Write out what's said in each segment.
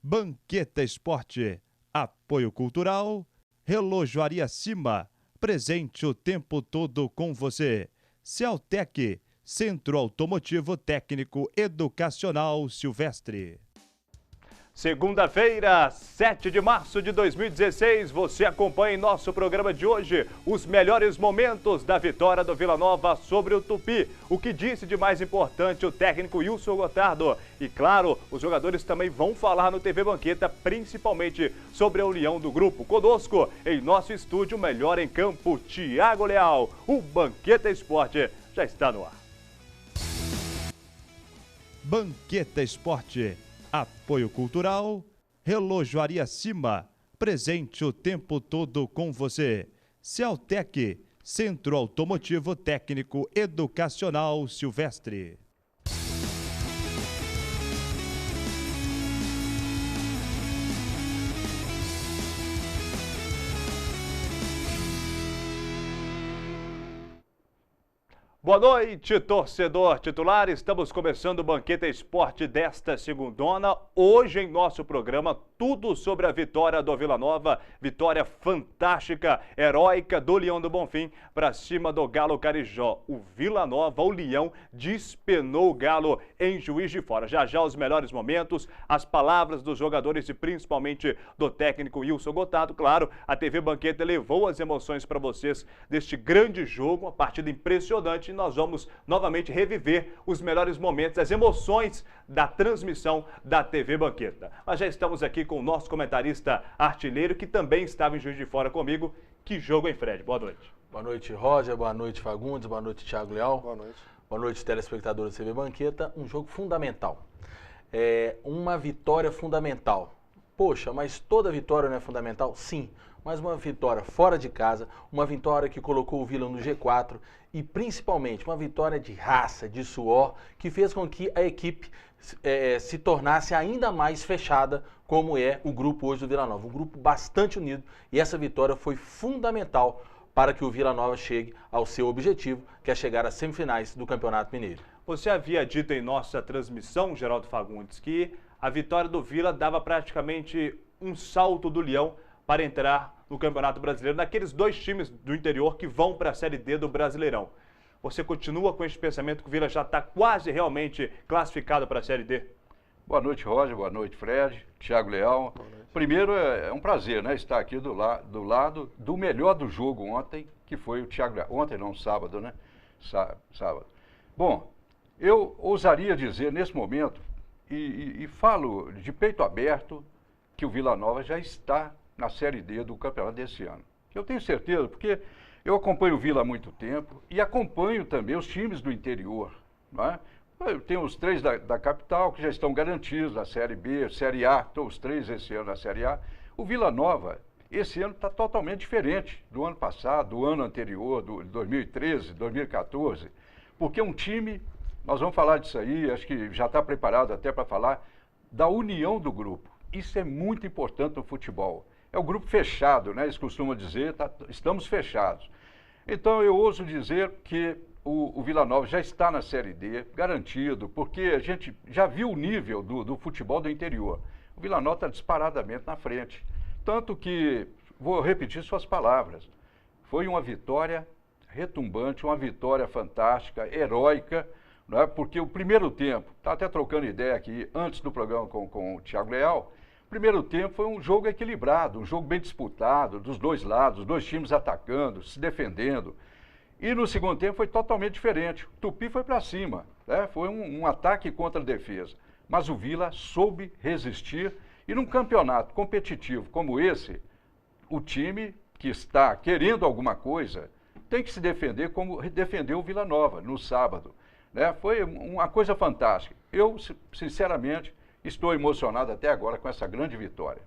Banqueta Esporte, apoio cultural, Relojoaria Cima, presente o tempo todo com você. Cealtec, Centro Automotivo Técnico Educacional Silvestre. Segunda-feira, 7 de março de 2016, você acompanha em nosso programa de hoje os melhores momentos da vitória do Vila Nova sobre o Tupi. O que disse de mais importante o técnico Wilson Gotardo. E claro, os jogadores também vão falar no TV Banqueta, principalmente sobre a união do grupo. Conosco, em nosso estúdio, melhor em campo, Thiago Leal. O Banqueta Esporte já está no ar. Banqueta Esporte. Apoio cultural, Relojoaria Cima, presente o tempo todo com você. Cealtec, Centro Automotivo Técnico Educacional Silvestre. Boa noite, torcedor titular. Estamos começando o Banqueta Esporte desta segundona. Hoje em nosso programa, tudo sobre a vitória do Vila Nova. Vitória fantástica, heróica do Leão do Bonfim para cima do Galo Carijó. O Vila Nova, o Leão, despenou o Galo em Juiz de Fora. Já já os melhores momentos, as palavras dos jogadores e principalmente do técnico Wilson Gotardo. Claro, a TV Banqueta levou as emoções para vocês deste grande jogo, uma partida impressionante. Nós vamos novamente reviver os melhores momentos, as emoções da transmissão da TV Banqueta. Mas já estamos aqui com o nosso comentarista artilheiro, que também estava em Juiz de Fora comigo. Que jogo, hein, Fred? Boa noite. Boa noite, Roger. Boa noite, Fagundes. Boa noite, Thiago Leal. Boa noite. Boa noite, telespectadores da TV Banqueta. Um jogo fundamental. Uma vitória fundamental. Poxa, mas toda vitória não é fundamental? Sim, mas uma vitória fora de casa, uma vitória que colocou o Vila no G4 e principalmente uma vitória de raça, de suor, que fez com que a equipe se tornasse ainda mais fechada, como é o grupo hoje do Vila Nova. Um grupo bastante unido, e essa vitória foi fundamental para que o Vila Nova chegue ao seu objetivo, que é chegar às semifinais do Campeonato Mineiro. Você havia dito em nossa transmissão, Geraldo Fagundes, que a vitória do Vila dava praticamente um salto do Leão para entrar no Campeonato Brasileiro, naqueles dois times do interior que vão para a Série D do Brasileirão. Você continua com esse pensamento que o Vila já está quase realmente classificado para a Série D? Boa noite, Roger. Boa noite, Fred, Thiago Leal. Primeiro, é um prazer, né, estar aqui do lado do melhor do jogo ontem, que foi o Thiago Leal. Ontem não, sábado, né? Sábado. Bom, eu ousaria dizer nesse momento, e falo de peito aberto, que o Vila Nova já está na Série D do campeonato desse ano. Eu tenho certeza, porque eu acompanho o Vila há muito tempo e acompanho também os times do interior. Não é? Eu tenho os três da capital que já estão garantidos na Série B, Série A, estão os três esse ano na Série A. O Vila Nova, esse ano está totalmente diferente do ano passado, do ano anterior, do 2013, 2014, porque um time, nós vamos falar disso aí, acho que já está preparado até para falar, da união do grupo. Isso é muito importante no futebol. É o grupo fechado, né? Eles costumam dizer, estamos fechados. Então eu ouso dizer que o Vila Nova já está na Série D, garantido, porque a gente já viu o nível do futebol do interior. O Vila Nova está disparadamente na frente. Tanto que, vou repetir suas palavras, foi uma vitória retumbante, uma vitória fantástica, heróica, não é? Porque o primeiro tempo, está até trocando ideia aqui antes do programa com o Thiago Leal, o primeiro tempo foi um jogo equilibrado, um jogo bem disputado, dos dois lados, os dois times atacando, se defendendo. E no segundo tempo foi totalmente diferente. O Tupi foi para cima, né? Foi um ataque contra a defesa. Mas o Vila soube resistir. E num campeonato competitivo como esse, o time que está querendo alguma coisa tem que se defender como defendeu o Vila Nova no sábado, né? Foi uma coisa fantástica. Eu, sinceramente, estou emocionado até agora com essa grande vitória.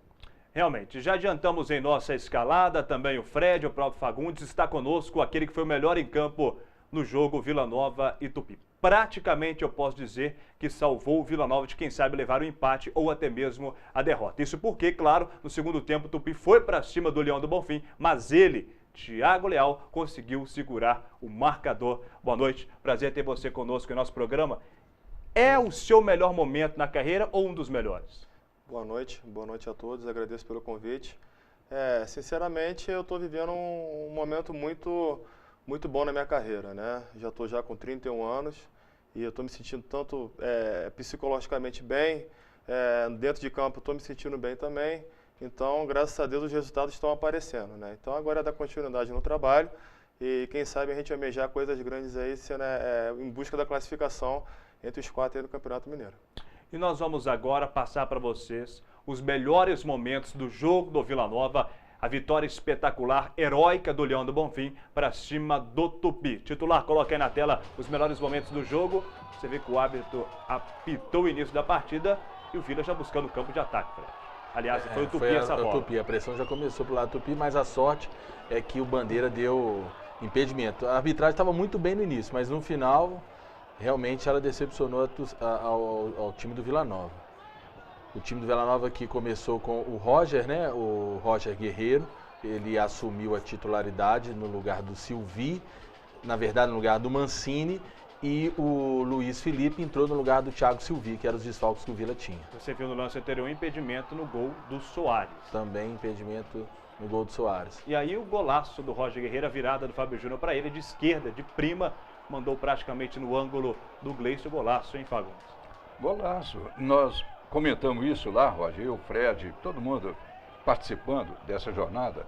Realmente, já adiantamos em nossa escalada, também o Fred, o próprio Fagundes, está conosco, aquele que foi o melhor em campo no jogo Vila Nova e Tupi. Praticamente eu posso dizer que salvou o Vila Nova de, quem sabe, levar o empate ou até mesmo a derrota. Isso porque, claro, no segundo tempo o Tupi foi para cima do Leão do Bonfim, mas ele, Thiago Leal, conseguiu segurar o marcador. Boa noite, prazer ter você conosco em nosso programa. É o seu melhor momento na carreira ou um dos melhores? Boa noite a todos, agradeço pelo convite. Sinceramente, eu estou vivendo um momento muito bom na minha carreira, né? Já estou com 31 anos e eu estou me sentindo tanto psicologicamente bem, dentro de campo estou me sentindo bem também. Então, graças a Deus, os resultados estão aparecendo, né? Então, agora é dar continuidade no trabalho e quem sabe a gente almejar coisas grandes aí, em busca da classificação entre os 4 aí do Campeonato Mineiro. E nós vamos agora passar para vocês os melhores momentos do jogo do Vila Nova, a vitória espetacular, heróica do Leão do Bonfim para cima do Tupi. Titular, coloca aí na tela os melhores momentos do jogo. Você vê que o árbitro apitou o início da partida e o Vila já buscando o campo de ataque, Fred. Aliás, foi o Tupi essa bola. Tupi, a pressão já começou pro lado do Tupi, mas a sorte é que o Bandeira deu impedimento. A arbitragem estava muito bem no início, mas no final, realmente ela decepcionou ao time do Vila Nova. O time do Vila Nova que começou com o Roger, né? O Roger Guerreiro, ele assumiu a titularidade no lugar do Silvi, na verdade no lugar do Mancini, e o Luiz Felipe entrou no lugar do Thiago Silvi, que eram os desfalques que o Vila tinha. Você viu no lance anterior um impedimento no gol do Soares. Também impedimento no gol do Soares. E aí o golaço do Roger Guerreiro, a virada do Fábio Júnior para ele, de esquerda, de prima, mandou praticamente no ângulo do Gleison. Golaço, hein, Fagundes? Golaço. Nós comentamos isso lá, Roger, eu, Fred, todo mundo participando dessa jornada.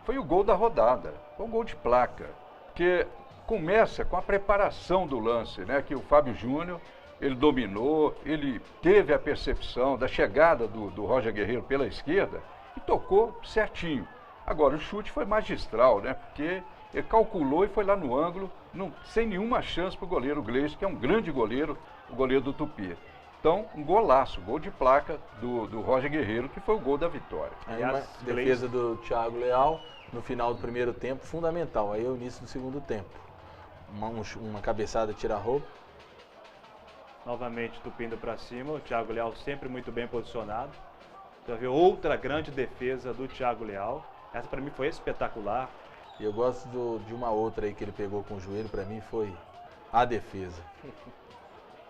Foi o gol da rodada, foi um gol de placa, que começa com a preparação do lance, né? Que o Fábio Júnior, ele dominou, ele teve a percepção da chegada do Roger Guerreiro pela esquerda e tocou certinho. Agora, o chute foi magistral, né? Porque ele calculou e foi lá no ângulo, sem nenhuma chance para o goleiro Gleison, que é um grande goleiro, o goleiro do Tupi. Então, um golaço, gol de placa do Roger Guerreiro, que foi o gol da vitória. Aí uma defesa do Thiago Leal no final do primeiro tempo, fundamental. Aí é o início do segundo tempo. Uma cabeçada tira-roupa. Novamente tupindo para cima, o Thiago Leal sempre muito bem posicionado. Você vê outra grande defesa do Thiago Leal. Essa para mim foi espetacular. E eu gosto de uma outra aí que ele pegou com o joelho, para mim foi a defesa.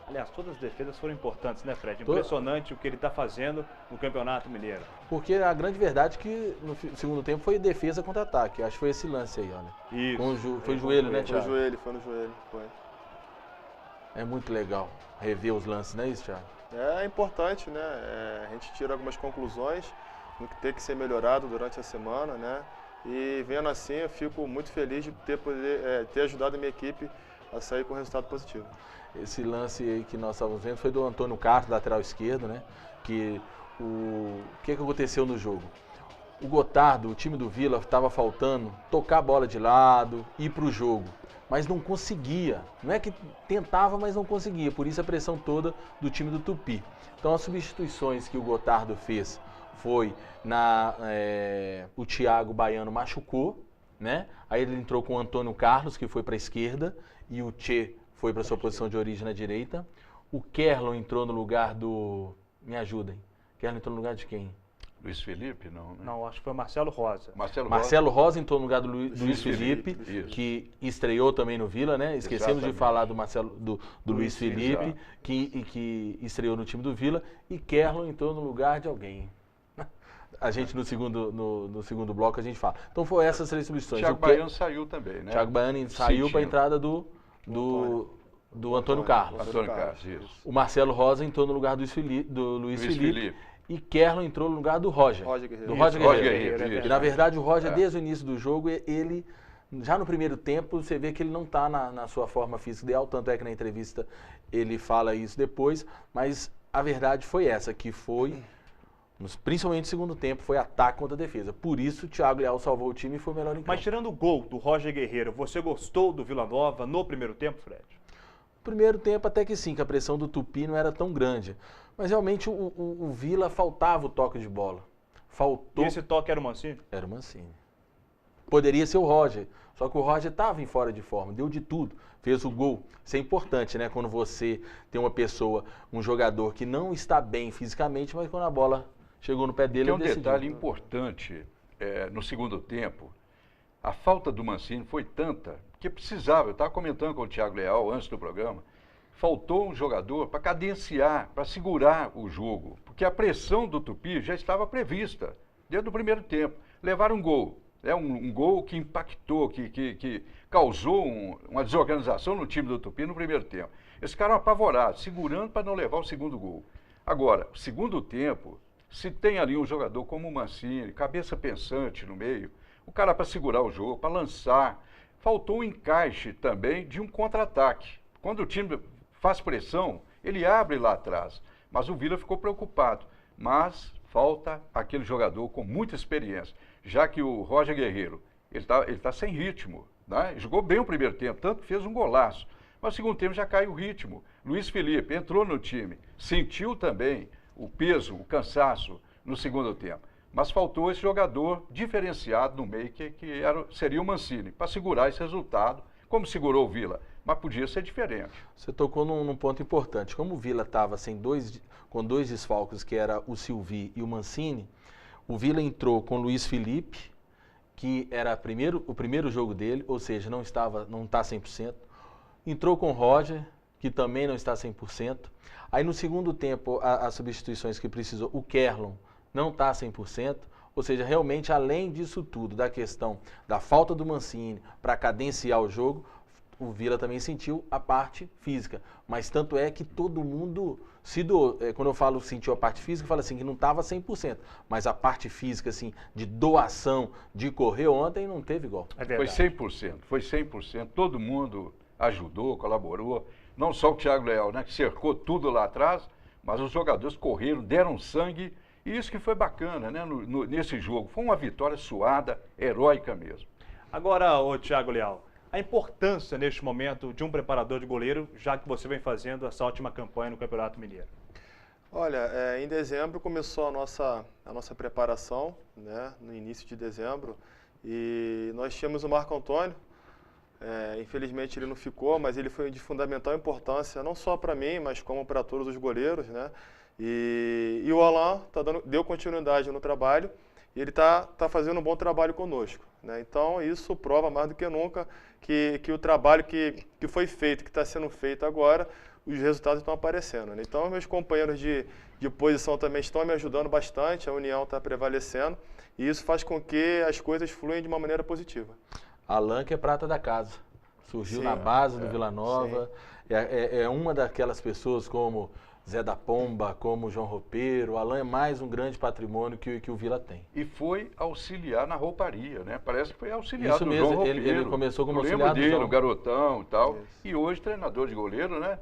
Aliás, todas as defesas foram importantes, né, Fred? Impressionante o que ele está fazendo no Campeonato Mineiro. Porque a grande verdade é que no segundo tempo foi defesa contra ataque. Eu acho que foi esse lance aí, olha. Isso. Foi joelho, né, Thiago? Foi no joelho, foi. É muito legal rever os lances, não é isso, Thiago? É importante, né? A gente tira algumas conclusões no que tem que ser melhorado durante a semana, né? E vendo assim, eu fico muito feliz de ter ajudado a minha equipe a sair com resultado positivo. Esse lance aí que nós estávamos vendo foi do Antônio Carlos, lateral esquerdo, né? O que aconteceu no jogo? O Gotardo, o time do Vila, estava faltando tocar a bola de lado, ir para o jogo, mas não conseguia. Não é que tentava, mas não conseguia. Por isso a pressão toda do time do Tupi. Então as substituições que o Gotardo fez foi o Thiago Baiano machucou, né? Aí ele entrou com o Antônio Carlos, que foi para a esquerda, e o Tchê foi para sua posição de origem na direita. O Kerlon entrou no lugar do... Me ajudem. Kerlon entrou no lugar de quem? Luiz Felipe, não, né? Não, acho que foi Marcelo Rosa. Marcelo Rosa entrou no lugar do Luiz Felipe, que estreou também no Vila, né? Esquecemos de falar do Luiz Felipe, que estreou no time do Vila, e Kerlon entrou no lugar de alguém. A gente no segundo bloco a gente fala. Então foi essas três substituições. Thiago Baiano saiu também, né? Thiago Baiano saiu para a entrada do Antônio Carlos. Antônio Carlos, isso. O Marcelo Rosa entrou no lugar do Luiz Felipe. E Kerlon entrou no lugar do Roger. Guerreiro. Do Roger Guerreiro. Guerreiro. E na verdade o Roger, desde o início do jogo, ele, já no primeiro tempo, você vê que ele não está na sua forma física ideal, tanto é que na entrevista ele fala isso depois, mas a verdade foi essa, que foi, principalmente no segundo tempo, foi ataque contra defesa. Por isso o Thiago Leal salvou o time e foi o melhor em campo. Mas tirando o gol do Roger Guerreiro, você gostou do Vila Nova no primeiro tempo, Fred? Primeiro tempo até que sim, que a pressão do Tupi não era tão grande. Mas realmente o Vila faltava o toque de bola. Faltou. E esse toque era o Mancini? Era o Mancini. Poderia ser o Roger, só que o Roger estava em fora de forma, deu de tudo, fez o gol. Isso é importante, né? Quando você tem uma pessoa, um jogador que não está bem fisicamente, mas quando a bola chegou no pé dele, ele decidiu. Tem um detalhe importante no segundo tempo. A falta do Mancini foi tanta que precisava, eu estava comentando com o Thiago Leal antes do programa, faltou um jogador para cadenciar, para segurar o jogo, porque a pressão do Tupi já estava prevista desde o primeiro tempo. Levaram um gol, um gol que impactou, que causou uma desorganização no time do Tupi no primeiro tempo. Eles ficaram apavorados, segurando para não levar o segundo gol. Agora, o segundo tempo, se tem ali um jogador como o Mancini, cabeça pensante no meio, o cara para segurar o jogo, para lançar, faltou um encaixe também de um contra-ataque. Quando o time faz pressão, ele abre lá atrás. Mas o Vila ficou preocupado. Mas falta aquele jogador com muita experiência. Já que o Roger Guerreiro, ele tá sem ritmo. Né? Jogou bem o primeiro tempo, tanto que fez um golaço. Mas no segundo tempo já caiu o ritmo. Luiz Felipe entrou no time, sentiu também o peso, o cansaço no segundo tempo. Mas faltou esse jogador diferenciado no meio, que seria o Mancini, para segurar esse resultado, como segurou o Vila. Mas podia ser diferente. Você tocou num ponto importante. Como o Vila estava com dois desfalques, que era o Silvi e o Mancini, o Vila entrou com o Luiz Felipe, que era o primeiro jogo dele, ou seja, não está 100%. Entrou com o Roger, que também não está 100%. Aí no segundo tempo, as substituições que precisou, o Kerlon não está 100%. Ou seja, realmente, além disso tudo, da questão da falta do Mancini para cadenciar o jogo, o Vila também sentiu a parte física. Mas tanto é que todo mundo se doou. Quando eu falo sentiu a parte física, eu falo assim que não estava 100%. Mas a parte física, assim, de doação, de correr ontem, não teve igual. Foi 100%, foi 100%. Todo mundo ajudou, colaborou. Não só o Thiago Leal, né, que cercou tudo lá atrás, mas os jogadores correram, deram sangue. E isso que foi bacana, né, nesse jogo. Foi uma vitória suada, heróica mesmo. Agora, ô Thiago Leal, a importância neste momento de um preparador de goleiro, já que você vem fazendo essa ótima campanha no Campeonato Mineiro? Olha, em dezembro começou a nossa preparação, né, no início de dezembro, e nós tínhamos o Marco Antônio. Infelizmente ele não ficou, mas ele foi de fundamental importância, não só para mim, mas como para todos os goleiros, né? E o Alain deu continuidade no trabalho e ele tá fazendo um bom trabalho conosco, né? Então isso prova mais do que nunca que o trabalho que foi feito, que está sendo feito agora, os resultados estão aparecendo, né? Então meus companheiros de posição também estão me ajudando bastante, a união está prevalecendo e isso faz com que as coisas fluem de uma maneira positiva. Alain, que é prata da casa, surgiu na base do Vila Nova, é uma daquelas pessoas como Zé da Pomba, como João Roupeiro. O Alain é mais um grande patrimônio que o Vila tem. E foi auxiliar na rouparia, né? Parece que foi auxiliar do mesmo, João Roupeiro. Ele começou como auxiliar lembro dele, do João. o garotão e tal. Isso. E hoje treinador de goleiro, né?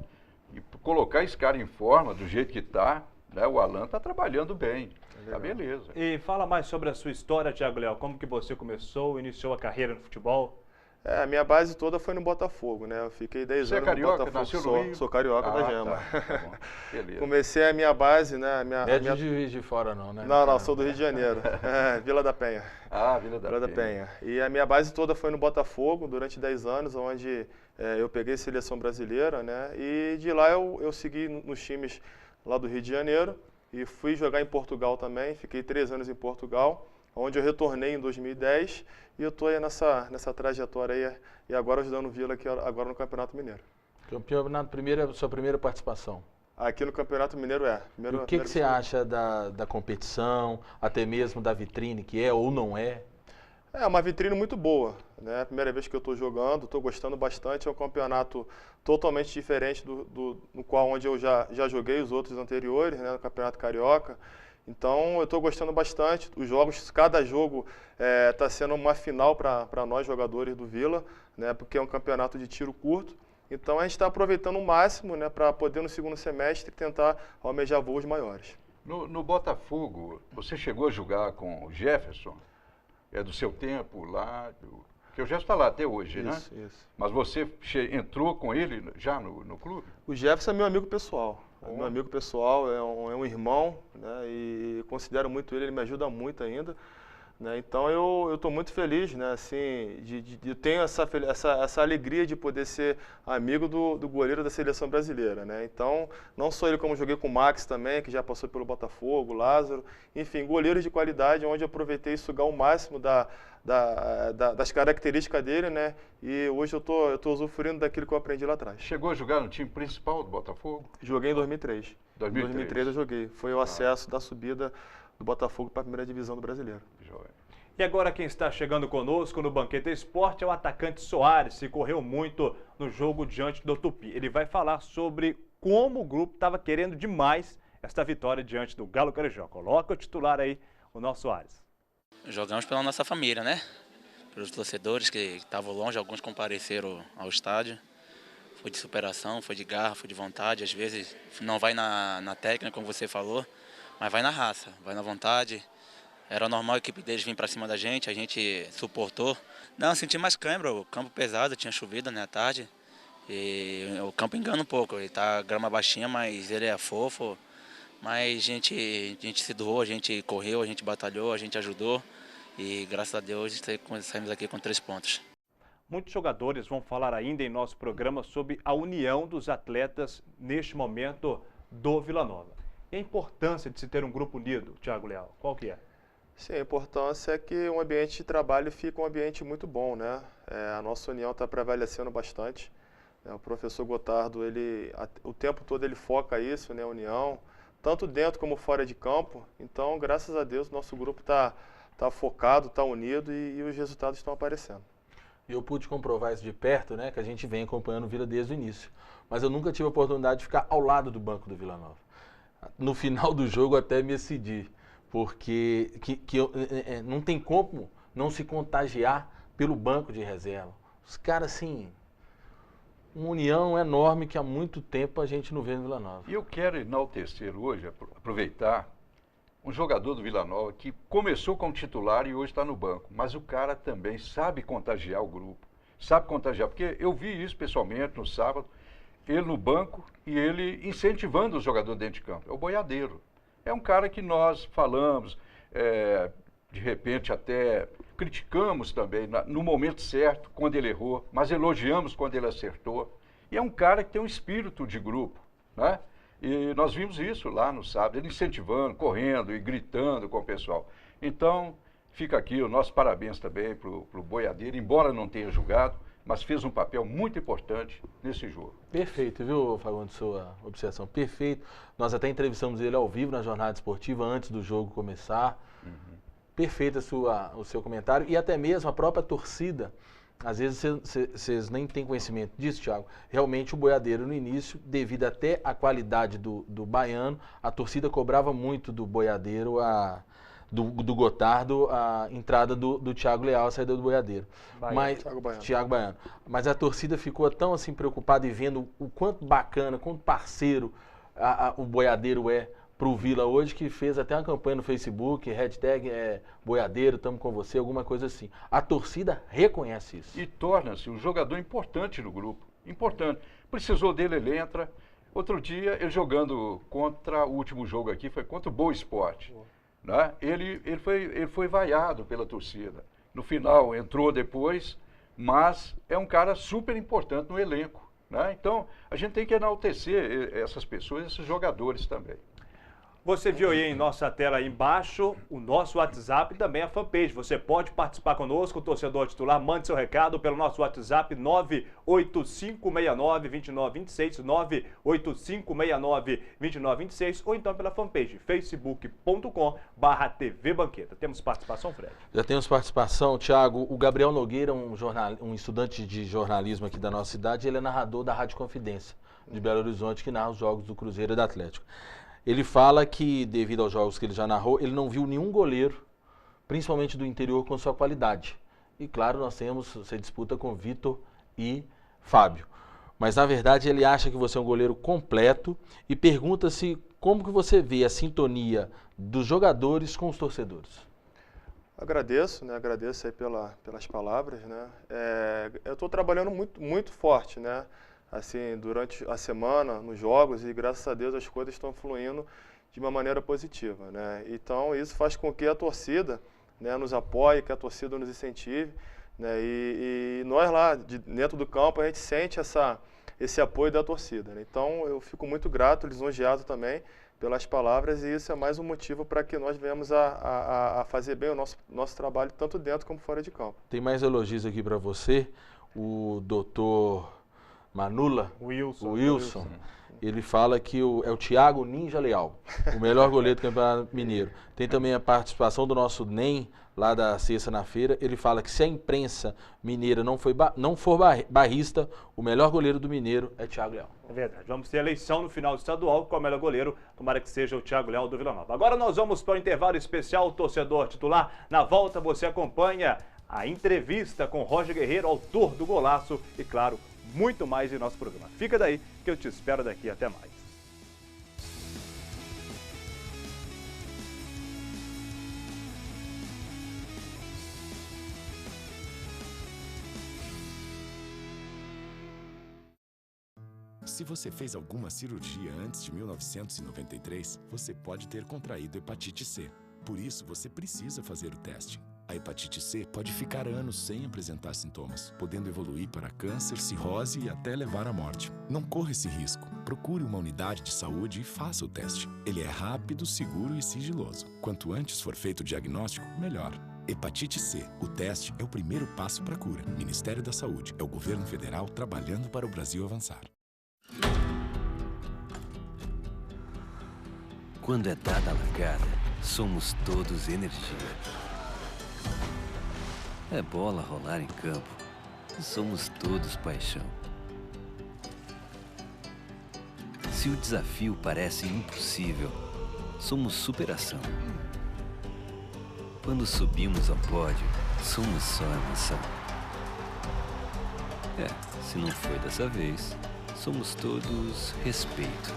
E colocar esse cara em forma, do jeito que está, né? O Alain está trabalhando bem. Tá beleza. E fala mais sobre a sua história, Thiago Leal. Como que você começou, iniciou a carreira no futebol? A minha base toda foi no Botafogo, né? Eu fiquei 10 anos carioca, no Botafogo. nasceu no Rio? Sou carioca da Gema. Tá bom. Beleza. Comecei a minha base, né? De Juiz de Fora não, né? Não, sou do Rio de Janeiro. Vila da Penha. Vila da Penha. E a minha base toda foi no Botafogo durante 10 anos, onde eu peguei seleção brasileira, né? E de lá eu segui nos times lá do Rio de Janeiro e fui jogar em Portugal também. Fiquei 3 anos em Portugal, onde eu retornei em 2010 e eu estou aí nessa trajetória aí e agora ajudando o Vila aqui agora no Campeonato Mineiro. Campeonato sua primeira participação. Aqui no Campeonato Mineiro E o que você acha da competição, até mesmo da vitrine, que é ou não é? É uma vitrine muito boa, né? Primeira vez que eu estou jogando, estou gostando bastante. É um campeonato totalmente diferente no qual onde eu já joguei os outros anteriores, né? No Campeonato Carioca. Então eu estou gostando bastante. Os jogos, cada jogo está sendo uma final para nós jogadores do Vila, né? Porque é um campeonato de tiro curto. Então a gente está aproveitando o máximo, né? Para poder no segundo semestre tentar almejar voos maiores. No Botafogo, você chegou a jogar com o Jefferson? É do seu tempo lá, que o Jefferson está lá até hoje, né? Isso. Mas você entrou com ele já no clube? O Jefferson é meu amigo pessoal. É meu amigo pessoal, é um irmão, né? E considero muito ele me ajuda muito ainda. né? Então eu estou muito feliz, né, assim, de ter essa alegria de poder ser amigo do goleiro da seleção brasileira, né? Então, não só ele, como joguei com o Max também, que já passou pelo Botafogo, Lázaro, enfim, goleiros de qualidade, onde eu aproveitei sugar o máximo das características dele, né? E hoje eu tô usufruindo daquilo que eu aprendi lá atrás. Chegou a jogar no time principal do Botafogo? Joguei em 2003. 2003. Em 2003 eu joguei. Foi o acesso da subida do Botafogo para a primeira divisão do Brasileiro. E agora quem está chegando conosco no Banqueta Esporte é o atacante Soares, que correu muito no jogo diante do Tupi. Ele vai falar sobre como o grupo estava querendo demais esta vitória diante do Galo Carijó. Coloca o titular aí, o nosso Soares. Jogamos pela nossa família, né? Pelos torcedores que estavam longe, alguns compareceram ao estádio. Foi de superação, foi de garra, foi de vontade. Às vezes não vai na técnica, como você falou, mas vai na raça, vai na vontade. Era normal a equipe deles vir para cima da gente, a gente suportou. Não, senti mais câimbra, o campo pesado, tinha chovido, né, à tarde. E o campo engana um pouco, ele tá grama baixinha, mas ele é fofo. Mas a gente se doou, a gente correu, a gente batalhou, a gente ajudou. E graças a Deus saímos aqui com 3 pontos. Muitos jogadores vão falar ainda em nosso programa sobre a união dos atletas neste momento do Vila Nova. E a importância de se ter um grupo unido, Thiago Leal, qual que é? Sim, a importância é que um ambiente de trabalho fica um ambiente muito bom, né? A nossa união está prevalecendo bastante. O professor Gotardo, o tempo todo ele foca isso, né? A união, tanto dentro como fora de campo. Então, graças a Deus, nosso grupo está focado, está unido e os resultados estão aparecendo. Eu pude comprovar isso de perto, né? Que a gente vem acompanhando o Vila desde o início. Mas eu nunca tive a oportunidade de ficar ao lado do banco do Vila Nova. No final do jogo até me excedi, porque não tem como não se contagiar pelo banco de reserva. Os caras, assim, uma união enorme que há muito tempo a gente não vê no Vila Nova. E eu quero enaltecer hoje, aproveitar, um jogador do Vila Nova que começou como titular e hoje está no banco. Mas o cara também sabe contagiar o grupo, sabe contagiar, porque eu vi isso pessoalmente no sábado, ele no banco e ele incentivando o jogador dentro de campo. É o boiadeiro. É um cara que nós falamos, de repente até criticamos também no momento certo, quando ele errou, mas elogiamos quando ele acertou. E é um cara que tem um espírito de grupo, né? E nós vimos isso lá no sábado, ele incentivando, correndo e gritando com o pessoal. Então, fica aqui o nosso parabéns também para o boiadeiro, embora não tenha jogado, mas fez um papel muito importante nesse jogo. Perfeito, viu, Fagundes, sua observação, perfeito. Nós até entrevistamos ele ao vivo na jornada esportiva antes do jogo começar. Perfeito o seu comentário e até mesmo a própria torcida. Às vezes vocês nem têm conhecimento disso, Thiago. Realmente o boiadeiro no início, devido até à qualidade do baiano, a torcida cobrava muito do boiadeiro do Gotardo, a entrada do Thiago Leal, a saída do boiadeiro. Thiago Baiano. Mas a torcida ficou tão assim preocupada e vendo o quanto bacana, quanto parceiro o boiadeiro é pro Vila hoje, que fez até uma campanha no Facebook, hashtag boiadeiro, estamos com você, alguma coisa assim. A torcida reconhece isso. E torna-se um jogador importante no grupo. Importante. Precisou dele, ele entra. Outro dia, ele jogando contra o último jogo aqui, foi contra o Boa Esporte. Né? Ele foi vaiado pela torcida. No final entrou depois, mas é um cara super importante no elenco. Né? Então a gente tem que enaltecer essas pessoas, esses jogadores também. Você viu aí em nossa tela aí embaixo o nosso WhatsApp e também a fanpage. Você pode participar conosco, o torcedor titular, mande seu recado pelo nosso WhatsApp 98569-2926, 98569-2926 ou então pela fanpage facebook.com/TV Banqueta. Temos participação, Fred? Já temos participação, Thiago. O Gabriel Nogueira, um estudante de jornalismo aqui da nossa cidade, ele é narrador da Rádio Confidência de Belo Horizonte, que narra os jogos do Cruzeiro e do Atlético. Ele fala que, devido aos jogos que ele já narrou, ele não viu nenhum goleiro, principalmente do interior, com sua qualidade. E, claro, nós temos essa disputa com Vitor e Fábio. Mas, na verdade, ele acha que você é um goleiro completo e pergunta-se como que você vê a sintonia dos jogadores com os torcedores. Agradeço, né? Agradeço aí pelas palavras, né? Eu estou trabalhando muito forte, né? Assim, durante a semana, nos jogos, e graças a Deus as coisas estão fluindo de uma maneira positiva, né? Então isso faz com que a torcida, né, nos apoie, que a torcida nos incentive, né, e nós lá, dentro do campo, a gente sente esse apoio da torcida, né? Então eu fico muito grato, lisonjeado também pelas palavras, e isso é mais um motivo para que nós venhamos a fazer bem o nosso trabalho, tanto dentro como fora de campo. Tem mais elogios aqui para você. O doutor Manula, Wilson, ele fala que é o Thiago Ninja Leal, o melhor goleiro do Campeonato Mineiro. Tem também a participação do nosso NEM, lá da Sexta na Feira. Ele fala que se a imprensa mineira não for barrista, o melhor goleiro do Mineiro é Thiago Leal. É verdade. Vamos ter eleição no final do estadual, qual é o melhor goleiro? Tomara que seja o Thiago Leal do Vila Nova. Agora nós vamos para o intervalo especial, torcedor titular. Na volta você acompanha a entrevista com Roger Guerreiro, autor do golaço, e claro, muito mais em nosso programa. Fica daí que eu te espero daqui. Até mais. Se você fez alguma cirurgia antes de 1993, você pode ter contraído hepatite C. Por isso, você precisa fazer o teste. A hepatite C pode ficar anos sem apresentar sintomas, podendo evoluir para câncer, cirrose e até levar à morte. Não corra esse risco. Procure uma unidade de saúde e faça o teste. Ele é rápido, seguro e sigiloso. Quanto antes for feito o diagnóstico, melhor. Hepatite C. O teste é o primeiro passo para a cura. Ministério da Saúde. É o governo federal trabalhando para o Brasil avançar. Quando é dada a largada, somos todos energia. É bola rolar em campo, somos todos paixão. Se o desafio parece impossível, somos superação. Quando subimos ao pódio, somos só emoção. Se não foi dessa vez, somos todos respeito.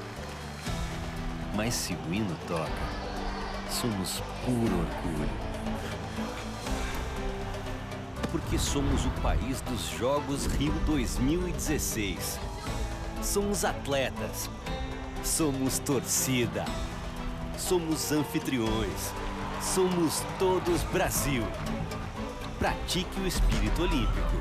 Mas se o hino toca, somos puro orgulho. Porque somos o país dos Jogos Rio 2016. Somos atletas, somos torcida, somos anfitriões, somos todos Brasil. Pratique o espírito olímpico.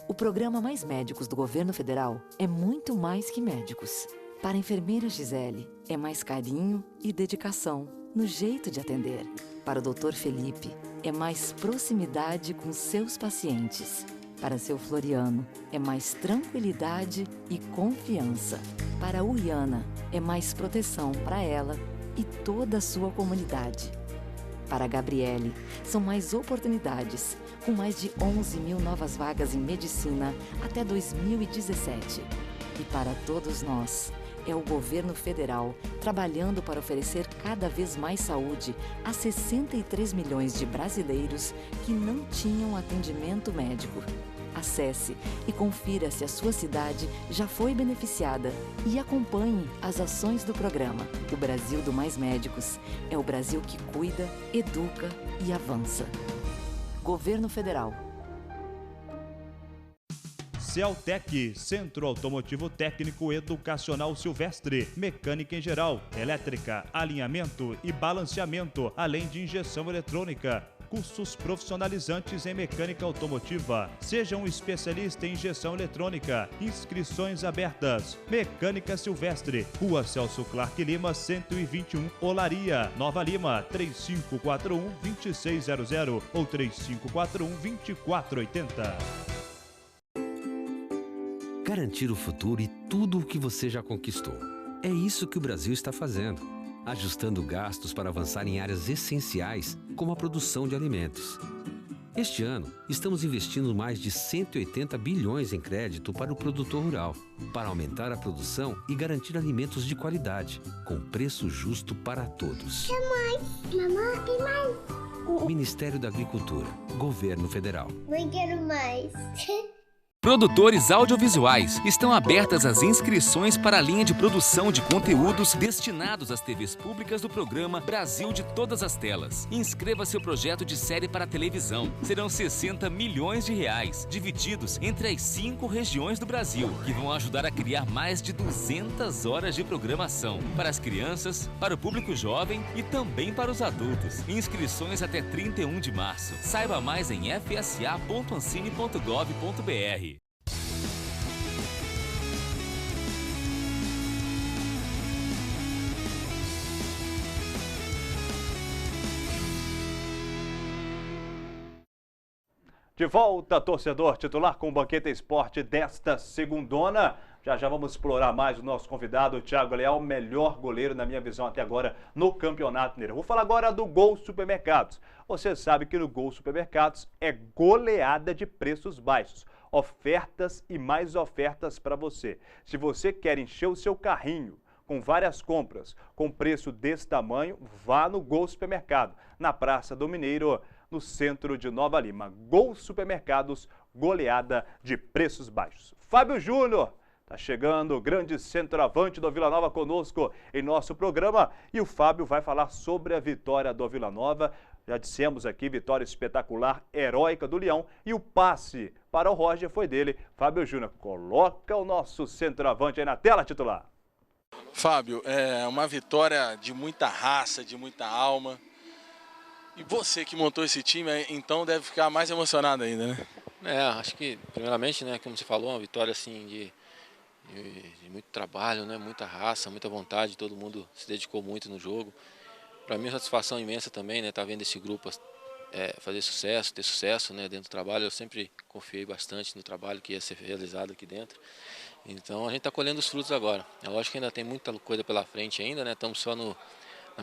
O programa Mais Médicos do Governo Federal é muito mais que médicos. Para a enfermeira Gisele, é mais carinho e dedicação no jeito de atender. Para o Dr. Felipe, é mais proximidade com seus pacientes. Para seu Floriano, é mais tranquilidade e confiança. Para a Uliana, é mais proteção para ela e toda a sua comunidade. Para a Gabriele, são mais oportunidades, com mais de 11 mil novas vagas em medicina até 2017. E para todos nós, é o governo federal trabalhando para oferecer cada vez mais saúde a 63 milhões de brasileiros que não tinham atendimento médico. Acesse e confira se a sua cidade já foi beneficiada e acompanhe as ações do programa. O Brasil do Mais Médicos é o Brasil que cuida, educa e avança. Governo Federal. Celtec, Centro Automotivo Técnico Educacional Silvestre, mecânica em geral, elétrica, alinhamento e balanceamento, além de injeção eletrônica. Cursos profissionalizantes em mecânica automotiva. Seja um especialista em injeção eletrônica. Inscrições abertas. Mecânica Silvestre, Rua Celso Clark Lima, 121, Olaria, Nova Lima, 3541-2600 ou 3541-2480. Garantir o futuro e tudo o que você já conquistou. É isso que o Brasil está fazendo. Ajustando gastos para avançar em áreas essenciais, como a produção de alimentos. Este ano, estamos investindo mais de 180 bilhões em crédito para o produtor rural, para aumentar a produção e garantir alimentos de qualidade, com preço justo para todos. Quer mais? Mamãe, tem mais? Ministério da Agricultura, Governo Federal. Não quero mais. Produtores audiovisuais, estão abertas as inscrições para a linha de produção de conteúdos destinados às TVs públicas do programa Brasil de Todas as Telas. Inscreva seu projeto de série para televisão. Serão 60 milhões de reais, divididos entre as 5 regiões do Brasil, que vão ajudar a criar mais de 200 horas de programação para as crianças, para o público jovem e também para os adultos. Inscrições até 31 de março. Saiba mais em fsa.ancine.gov.br. De volta, torcedor titular, com o Banqueta Esporte desta segundona. Já vamos explorar mais o nosso convidado, o Thiago Leal, melhor goleiro, na minha visão, até agora, no Campeonato Mineiro. Vou falar agora do Gol Supermercados. Você sabe que no Gol Supermercados é goleada de preços baixos. Ofertas e mais ofertas para você. Se você quer encher o seu carrinho com várias compras, com preço desse tamanho, vá no Gol Supermercado, na Praça do Mineiro, no centro de Nova Lima. Gol Supermercados, goleada de preços baixos. Fábio Júnior, tá chegando, o grande centroavante do Vila Nova conosco em nosso programa. E o Fábio vai falar sobre a vitória do Vila Nova. Já dissemos aqui, vitória espetacular, heróica do Leão. E o passe para o Roger foi dele. Fábio Júnior, coloca o nosso centroavante aí na tela, titular. Fábio, é uma vitória de muita raça, de muita alma. E você que montou esse time, então deve ficar mais emocionado ainda, né? Acho que, primeiramente, né, como você falou, uma vitória assim de muito trabalho, né, muita raça, muita vontade, todo mundo se dedicou muito no jogo. Para mim, é uma satisfação imensa também, né, tá vendo esse grupo fazer sucesso, ter sucesso, né, dentro do trabalho. Eu sempre confiei bastante no trabalho que ia ser realizado aqui dentro. Então, a gente está colhendo os frutos agora. É lógico que ainda tem muita coisa pela frente ainda, né, estamos só na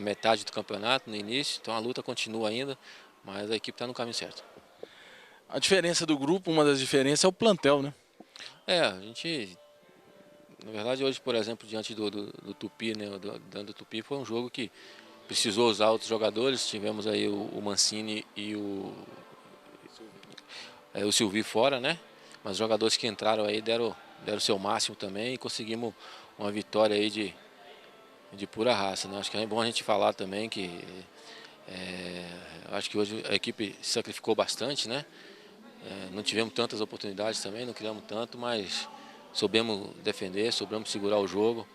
metade do campeonato, no início, então a luta continua ainda, mas a equipe está no caminho certo. A diferença do grupo, uma das diferenças é o plantel, né? A gente, na verdade, hoje, por exemplo, diante do Tupi, né, do Tupi, foi um jogo que precisou usar outros jogadores. Tivemos aí o Mancini e o Silvio fora, né? Mas os jogadores que entraram aí deram o seu máximo também e conseguimos uma vitória aí de pura raça, né? Acho que é bom a gente falar também que acho que hoje a equipe se sacrificou bastante, né? Não tivemos tantas oportunidades também, não criamos tanto, mas soubemos defender, soubemos segurar o jogo.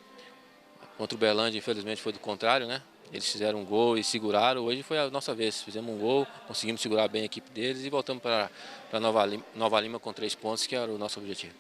Contra o Berlândia, infelizmente, foi do contrário, né? Eles fizeram um gol e seguraram. Hoje foi a nossa vez, fizemos um gol, conseguimos segurar bem a equipe deles e voltamos para Nova Lima com 3 pontos, que era o nosso objetivo.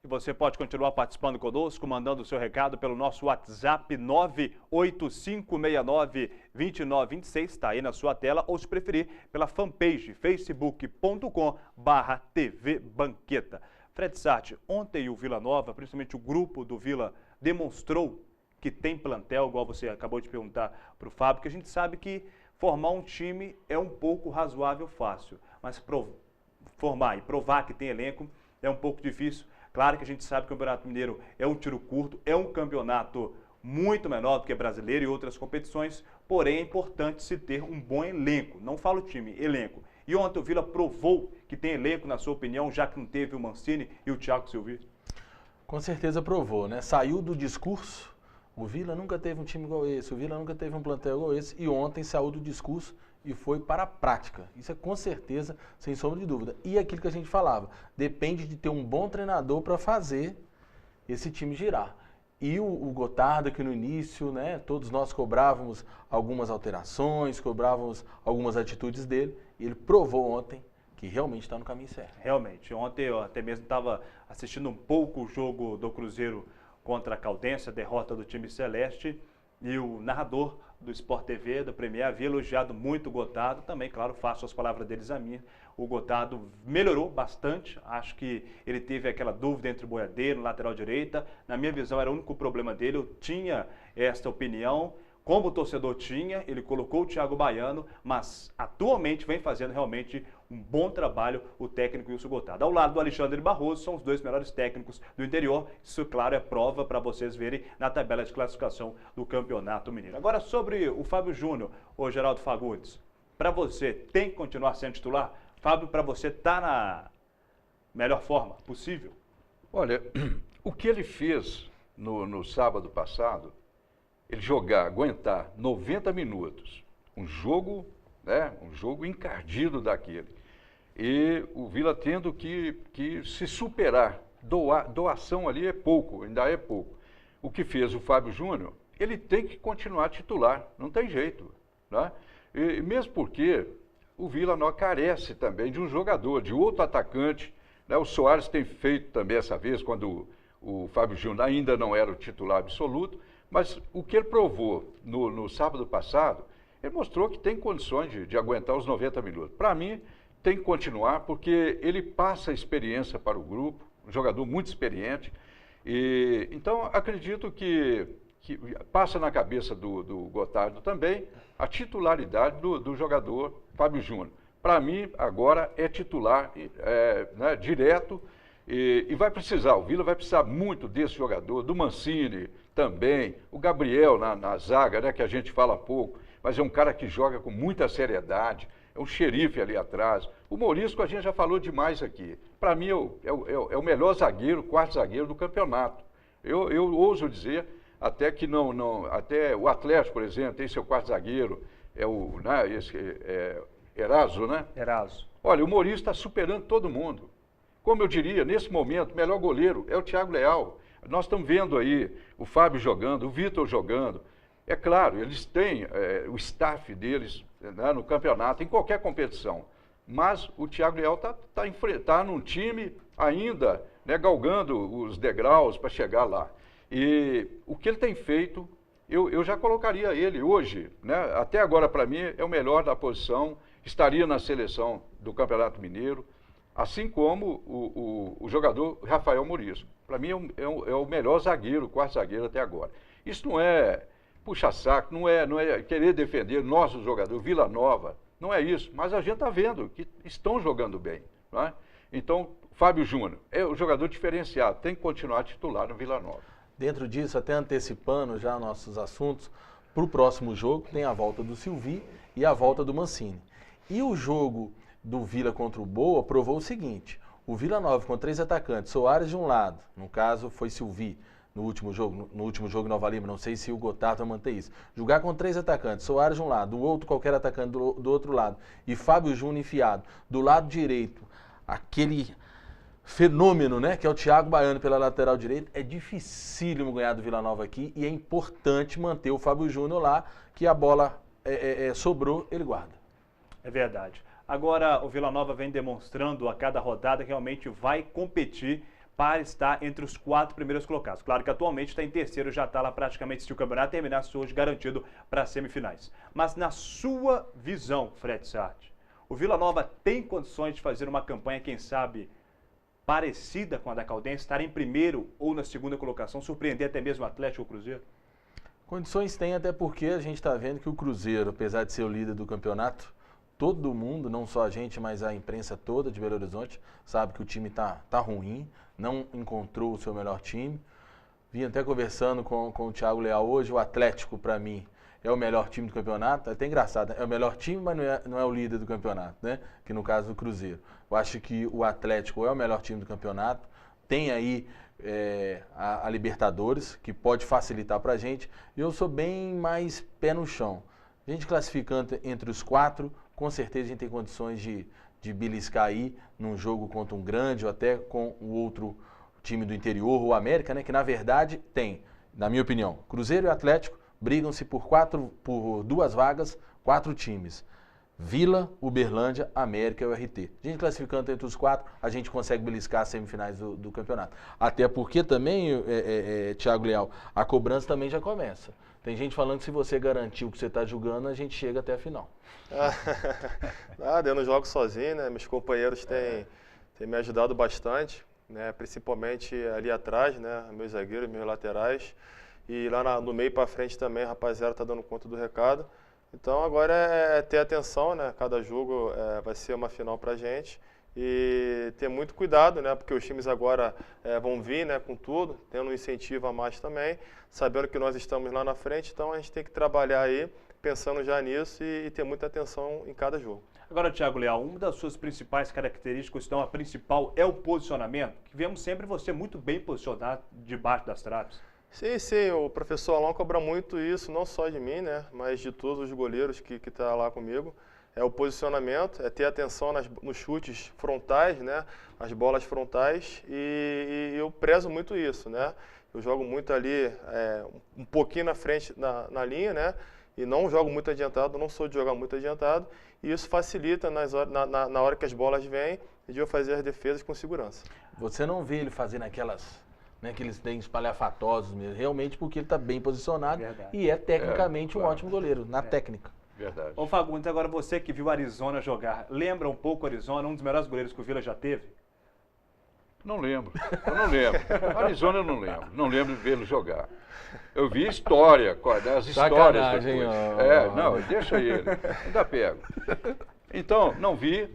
E você pode continuar participando conosco, mandando o seu recado pelo nosso WhatsApp 98569-2926, está aí na sua tela, ou se preferir, pela fanpage facebook.com/TV Banqueta. Fred Sarti, ontem o Vila Nova, principalmente o grupo do Vila, demonstrou que tem plantel, igual você acabou de perguntar para o Fábio, que a gente sabe que formar um time é um pouco razoável fácil, mas formar e provar que tem elenco é um pouco difícil. Claro que a gente sabe que o Campeonato Mineiro é um tiro curto, é um campeonato muito menor do que brasileiro e outras competições, porém é importante se ter um bom elenco. Não falo time, elenco. E ontem o Vila provou que tem elenco, na sua opinião, já que não teve o Mancini e o Thiago Silvio? Com certeza provou, né? Saiu do discurso, o Vila nunca teve um time igual esse, o Vila nunca teve um plantel igual esse, e ontem saiu do discurso e foi para a prática. Isso é com certeza, sem sombra de dúvida. E aquilo que a gente falava, depende de ter um bom treinador para fazer esse time girar. E o Gotardo, que no início, né, todos nós cobrávamos algumas alterações, cobrávamos algumas atitudes dele, e ele provou ontem que realmente está no caminho certo. Realmente. Ontem eu até mesmo estava assistindo um pouco o jogo do Cruzeiro contra a Caldense, a derrota do time celeste, e o narrador do Sport TV, da Premier, havia elogiado muito o Gotardo. Também, claro, faço as palavras deles a minha. O Gotardo melhorou bastante. Acho que ele teve aquela dúvida entre o boiadeiro, lateral direita. Na minha visão, era o único problema dele. Eu tinha esta opinião. Como o torcedor tinha, ele colocou o Thiago Baiano, mas atualmente vem fazendo realmente um bom trabalho o técnico Wilson Gotardo. Ao lado do Alexandre Barroso, são os 2 melhores técnicos do interior. Isso, claro, é prova para vocês verem na tabela de classificação do Campeonato Mineiro. Agora, sobre o Fábio Júnior, ô Geraldo Fagundes, para você, tem que continuar sendo titular? Fábio, para você, está melhor forma possível? Olha, o que ele fez no sábado passado, ele aguentar 90 minutos, um jogo encardido daquele, e o Vila tendo que se superar, doação ali é pouco, ainda é pouco. O que fez o Fábio Júnior, ele tem que continuar titular, não tem jeito, né? E mesmo porque o Vila Nova carece também de um jogador, de outro atacante, né? O Soares tem feito também essa vez, quando o Fábio Júnior ainda não era o titular absoluto, mas o que ele provou no sábado passado, ele mostrou que tem condições de aguentar os 90 minutos. Para mim, tem que continuar, porque ele passa experiência para o grupo, um jogador muito experiente. E, então, acredito que passa na cabeça do Gotardo também a titularidade do jogador Fábio Júnior. Para mim, agora é titular né, direto e vai precisar, o Vila vai precisar muito desse jogador, do Mancini também, o Gabriel na zaga, né, que a gente fala pouco, mas é um cara que joga com muita seriedade, é um xerife ali atrás. O Morisco a gente já falou demais aqui. Para mim é o melhor zagueiro, quarto zagueiro do campeonato. Eu ouso dizer até que até o Atlético, por exemplo, tem seu quarto zagueiro, Eraso, né? Eraso. Olha, o Morisco está superando todo mundo. Como eu diria, nesse momento, o melhor goleiro é o Thiago Leal. Nós estamos vendo aí o Fábio jogando, o Vitor jogando. É claro, eles têm o staff deles, né, no campeonato, em qualquer competição. Mas o Thiago Leal está num time ainda, né, galgando os degraus para chegar lá. E o que ele tem feito, eu já colocaria ele hoje, né, até agora para mim é o melhor da posição, estaria na seleção do Campeonato Mineiro, assim como o jogador Rafael Morisco. Para mim é o melhor zagueiro, quarto zagueiro até agora. Isso não é puxa-saco, não é querer defender nossos jogadores, Vila Nova, não é isso. Mas a gente está vendo que estão jogando bem, não é? Então, Fábio Júnior é o jogador diferenciado, tem que continuar titular no Vila Nova. Dentro disso, até antecipando já nossos assuntos, para o próximo jogo tem a volta do Silvi e a volta do Mancini. E o jogo do Vila contra o Boa provou o seguinte: o Vila Nova com 3 atacantes, Soares de um lado, no caso foi Silvi no último jogo em Nova Lima, não sei se o Gotardo vai manter isso. Jogar com 3 atacantes, Soares de um lado, o outro qualquer atacante do outro lado, e Fábio Júnior enfiado do lado direito, aquele fenômeno, né, que é o Thiago Baiano pela lateral direita, é dificílimo ganhar do Vila Nova aqui e é importante manter o Fábio Júnior lá, que a bola sobrou, ele guarda. É verdade. Agora, o Vila Nova vem demonstrando a cada rodada que realmente vai competir para estar entre os 4 primeiros colocados. Claro que atualmente está em terceiro, já está lá praticamente, se o campeonato terminasse hoje, garantido para as semifinais. Mas na sua visão, Fred Sarti, o Vila Nova tem condições de fazer uma campanha, quem sabe, parecida com a da Caldense, estar em primeiro ou na segunda colocação, surpreender até mesmo o Atlético ou o Cruzeiro? Condições tem, até porque a gente está vendo que o Cruzeiro, apesar de ser o líder do campeonato, todo mundo, não só a gente, mas a imprensa toda de Belo Horizonte, sabe que o time tá ruim, não encontrou o seu melhor time. Vim até conversando com o Thiago Leal hoje, o Atlético, para mim, é o melhor time do campeonato. É até engraçado, é o melhor time, mas não é o líder do campeonato, né? Que no caso do Cruzeiro. Eu acho que o Atlético é o melhor time do campeonato, tem aí a Libertadores, que pode facilitar para a gente, e eu sou bem mais pé no chão. A gente classificando entre os 4, com certeza a gente tem condições de beliscar aí num jogo contra um grande ou até com o outro time do interior, o América, né? Que na verdade tem, na minha opinião, Cruzeiro e Atlético brigam-se por 2 vagas, 4 times. Vila, Uberlândia, América e o RT. A gente classificando entre os 4, a gente consegue beliscar as semifinais do campeonato. Até porque também, Thiago Leal, a cobrança também já começa. Tem gente falando que se você garantiu o que você está jogando, a gente chega até a final. Eu não jogo sozinho, né? Meus companheiros têm me ajudado bastante, né? Principalmente ali atrás, né? Meus zagueiros, meus laterais. E lá no meio para frente também, a rapaziada está dando conta do recado. Então agora é ter atenção, né? Cada jogo vai ser uma final para a gente. E ter muito cuidado, né? Porque os times agora vão vir, né, com tudo, tendo um incentivo a mais também, sabendo que nós estamos lá na frente, então a gente tem que trabalhar aí, pensando já nisso e ter muita atenção em cada jogo. Agora, Thiago Leal, uma das suas principais características, então a principal é o posicionamento, que vemos sempre você muito bem posicionado debaixo das traves. Sim, o professor Alon cobra muito isso, não só de mim, né, mas de todos os goleiros que tá lá comigo. É o posicionamento, é ter atenção nos chutes frontais, né, as bolas frontais, e eu prezo muito isso, né. Eu jogo muito ali, um pouquinho na frente na linha, né, e não jogo muito adiantado, não sou de jogar muito adiantado, e isso facilita na hora que as bolas vêm, de eu fazer as defesas com segurança. Você não vê ele fazendo aqueles tem espalhafatosos mesmo, realmente porque ele está bem posicionado. Verdade. E é tecnicamente claro. um ótimo goleiro, na técnica. Verdade. Ô Fagundes, agora você que viu o Arizona jogar, lembra um pouco o Arizona, um dos melhores goleiros que o Vila já teve? Não lembro, eu não lembro. Arizona eu não lembro, não lembro de vê-lo jogar. Eu vi história, as histórias Sacanagem, depois. Não, deixa ele, ainda pego. Então, não vi,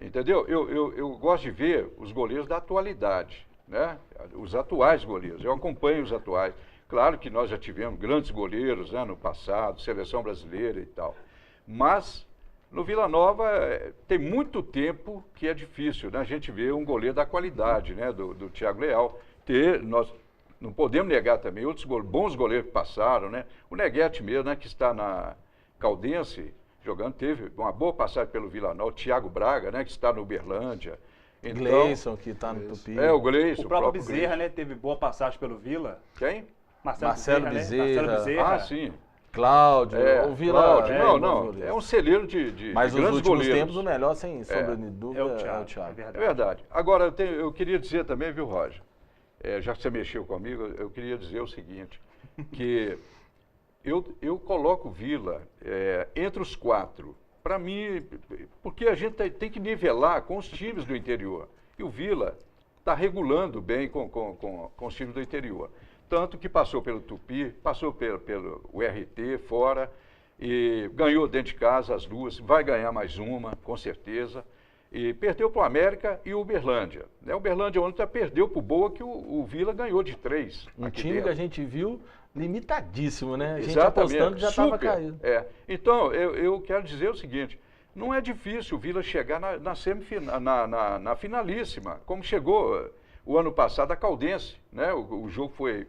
entendeu? Eu gosto de ver os goleiros da atualidade, né? Os atuais goleiros, eu acompanho os atuais. Claro que nós já tivemos grandes goleiros, né, no passado, seleção brasileira e tal. Mas no Vila Nova tem muito tempo que é difícil, né? A gente vê um goleiro da qualidade, né, do Thiago Leal. Nós não podemos negar também outros bons goleiros que passaram, né? O Neguete mesmo, né, que está na Caldense jogando, teve uma boa passagem pelo Vila Nova. O Thiago Braga, né, que está no Uberlândia. Então, Gleison, que está no Tupi. O Gleison. O próprio Bezerra, né, teve boa passagem pelo Vila. Quem? Marcelo Bezerra. Né? Marcelo Bezerra. Ah, sim. Cláudio, o Vila... Cláudio, não, é um celeiro de mas grandes nos últimos goleiros. tempos o melhor, sem sombra de dúvida, é o Thiago. É verdade. Agora, eu queria dizer também, viu, Roger, já que você mexeu comigo, eu queria dizer o seguinte, que eu coloco o Vila entre os 4, para mim, porque a gente tem que nivelar com os times do interior, e o Vila está regulando bem com os times do interior. Tanto que passou pelo Tupi, passou pelo URT fora, e ganhou dentro de casa as duas, vai ganhar mais uma, com certeza. E perdeu para o América e o Uberlândia. O Uberlândia ontem perdeu para o Boa, que o Vila ganhou de 3. Um time dentro. Que a gente viu limitadíssimo, né? A gente Exatamente. Apostando que já estava caído. Então, eu quero dizer o seguinte, não é difícil o Vila chegar na finalíssima, como chegou o ano passado a Caldense, né? O jogo foi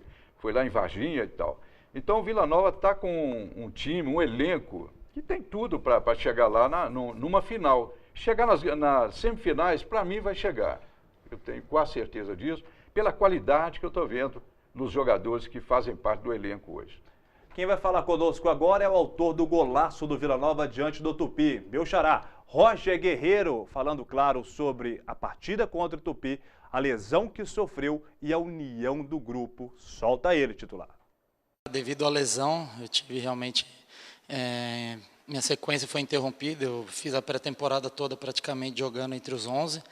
lá em Varginha e tal. Então o Vila Nova está com um time, um elenco, que tem tudo para chegar lá numa final. Chegar nas semifinais, para mim, vai chegar. Eu tenho quase certeza disso, pela qualidade que eu estou vendo nos jogadores que fazem parte do elenco hoje. Quem vai falar conosco agora é o autor do golaço do Vila Nova diante do Tupi, meu xará, Roger Guerreiro, falando, claro, sobre a partida contra o Tupi, a lesão que sofreu e a união do grupo. Solta ele, titular. Devido à lesão, eu tive realmente... minha sequência foi interrompida, eu fiz a pré-temporada toda praticamente jogando entre os 11.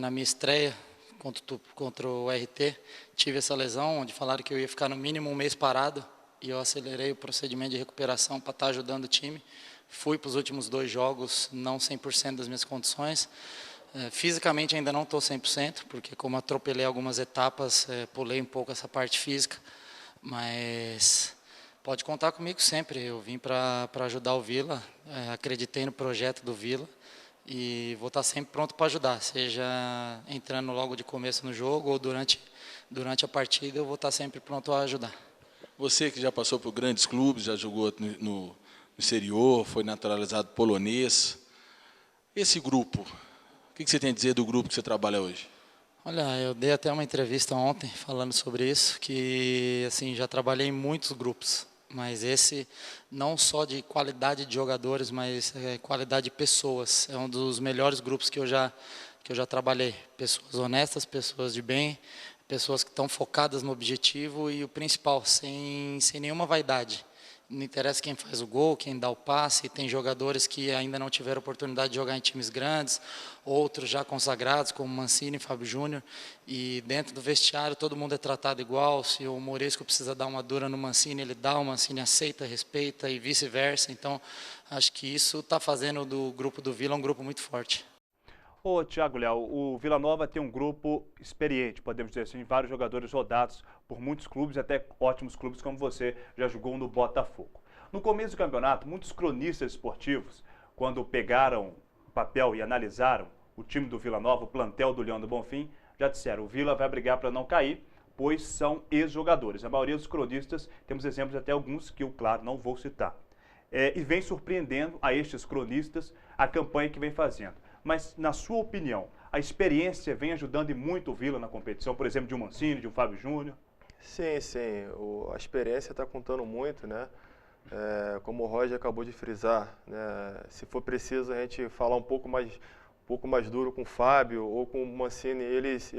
Na minha estreia contra o RT, tive essa lesão, onde falaram que eu ia ficar no mínimo um mês parado, e eu acelerei o procedimento de recuperação para estar ajudando o time. Fui para os últimos 2 jogos, não 100% das minhas condições. Fisicamente ainda não estou 100%, porque como atropelei algumas etapas, pulei um pouco essa parte física, mas pode contar comigo sempre. Eu vim para ajudar o Vila, acreditei no projeto do Vila e vou estar sempre pronto para ajudar, seja entrando logo de começo no jogo ou durante a partida, eu vou estar sempre pronto a ajudar. Você que já passou por grandes clubes, já jogou no exterior, foi naturalizado polonês, esse grupo... O que você tem a dizer do grupo que você trabalha hoje? Olha, eu dei até uma entrevista ontem falando sobre isso, que assim, já trabalhei em muitos grupos, mas esse não só de qualidade de jogadores, mas qualidade de pessoas. É um dos melhores grupos que eu já trabalhei. Pessoas honestas, pessoas de bem, pessoas que estão focadas no objetivo e o principal, sem nenhuma vaidade. Não interessa quem faz o gol, quem dá o passe, tem jogadores que ainda não tiveram oportunidade de jogar em times grandes, outros já consagrados, como Mancini e Fábio Júnior, e dentro do vestiário todo mundo é tratado igual. Se o Moresco precisa dar uma dura no Mancini, ele dá, o Mancini aceita, respeita e vice-versa. Então, acho que isso está fazendo do grupo do Vila um grupo muito forte. Ô, Thiago Leal, o Vila Nova tem um grupo experiente, podemos dizer assim, vários jogadores rodados por muitos clubes, até ótimos clubes como você já jogou no Botafogo. No começo do campeonato, muitos cronistas esportivos, quando pegaram papel e analisaram o time do Vila Nova, o plantel do Leão do Bonfim, já disseram, o Vila vai brigar para não cair, pois são ex-jogadores. A maioria dos cronistas, temos exemplos até alguns que eu, claro, não vou citar. E vem surpreendendo a estes cronistas a campanha que vem fazendo. Mas, na sua opinião, a experiência vem ajudando e muito o Vila na competição, por exemplo, de um Mancini, de um Fábio Júnior? Sim, sim. A experiência está contando muito, né? Como o Roger acabou de frisar, né? Se for preciso a gente falar um pouco mais duro com o Fábio ou com o Mancini, eles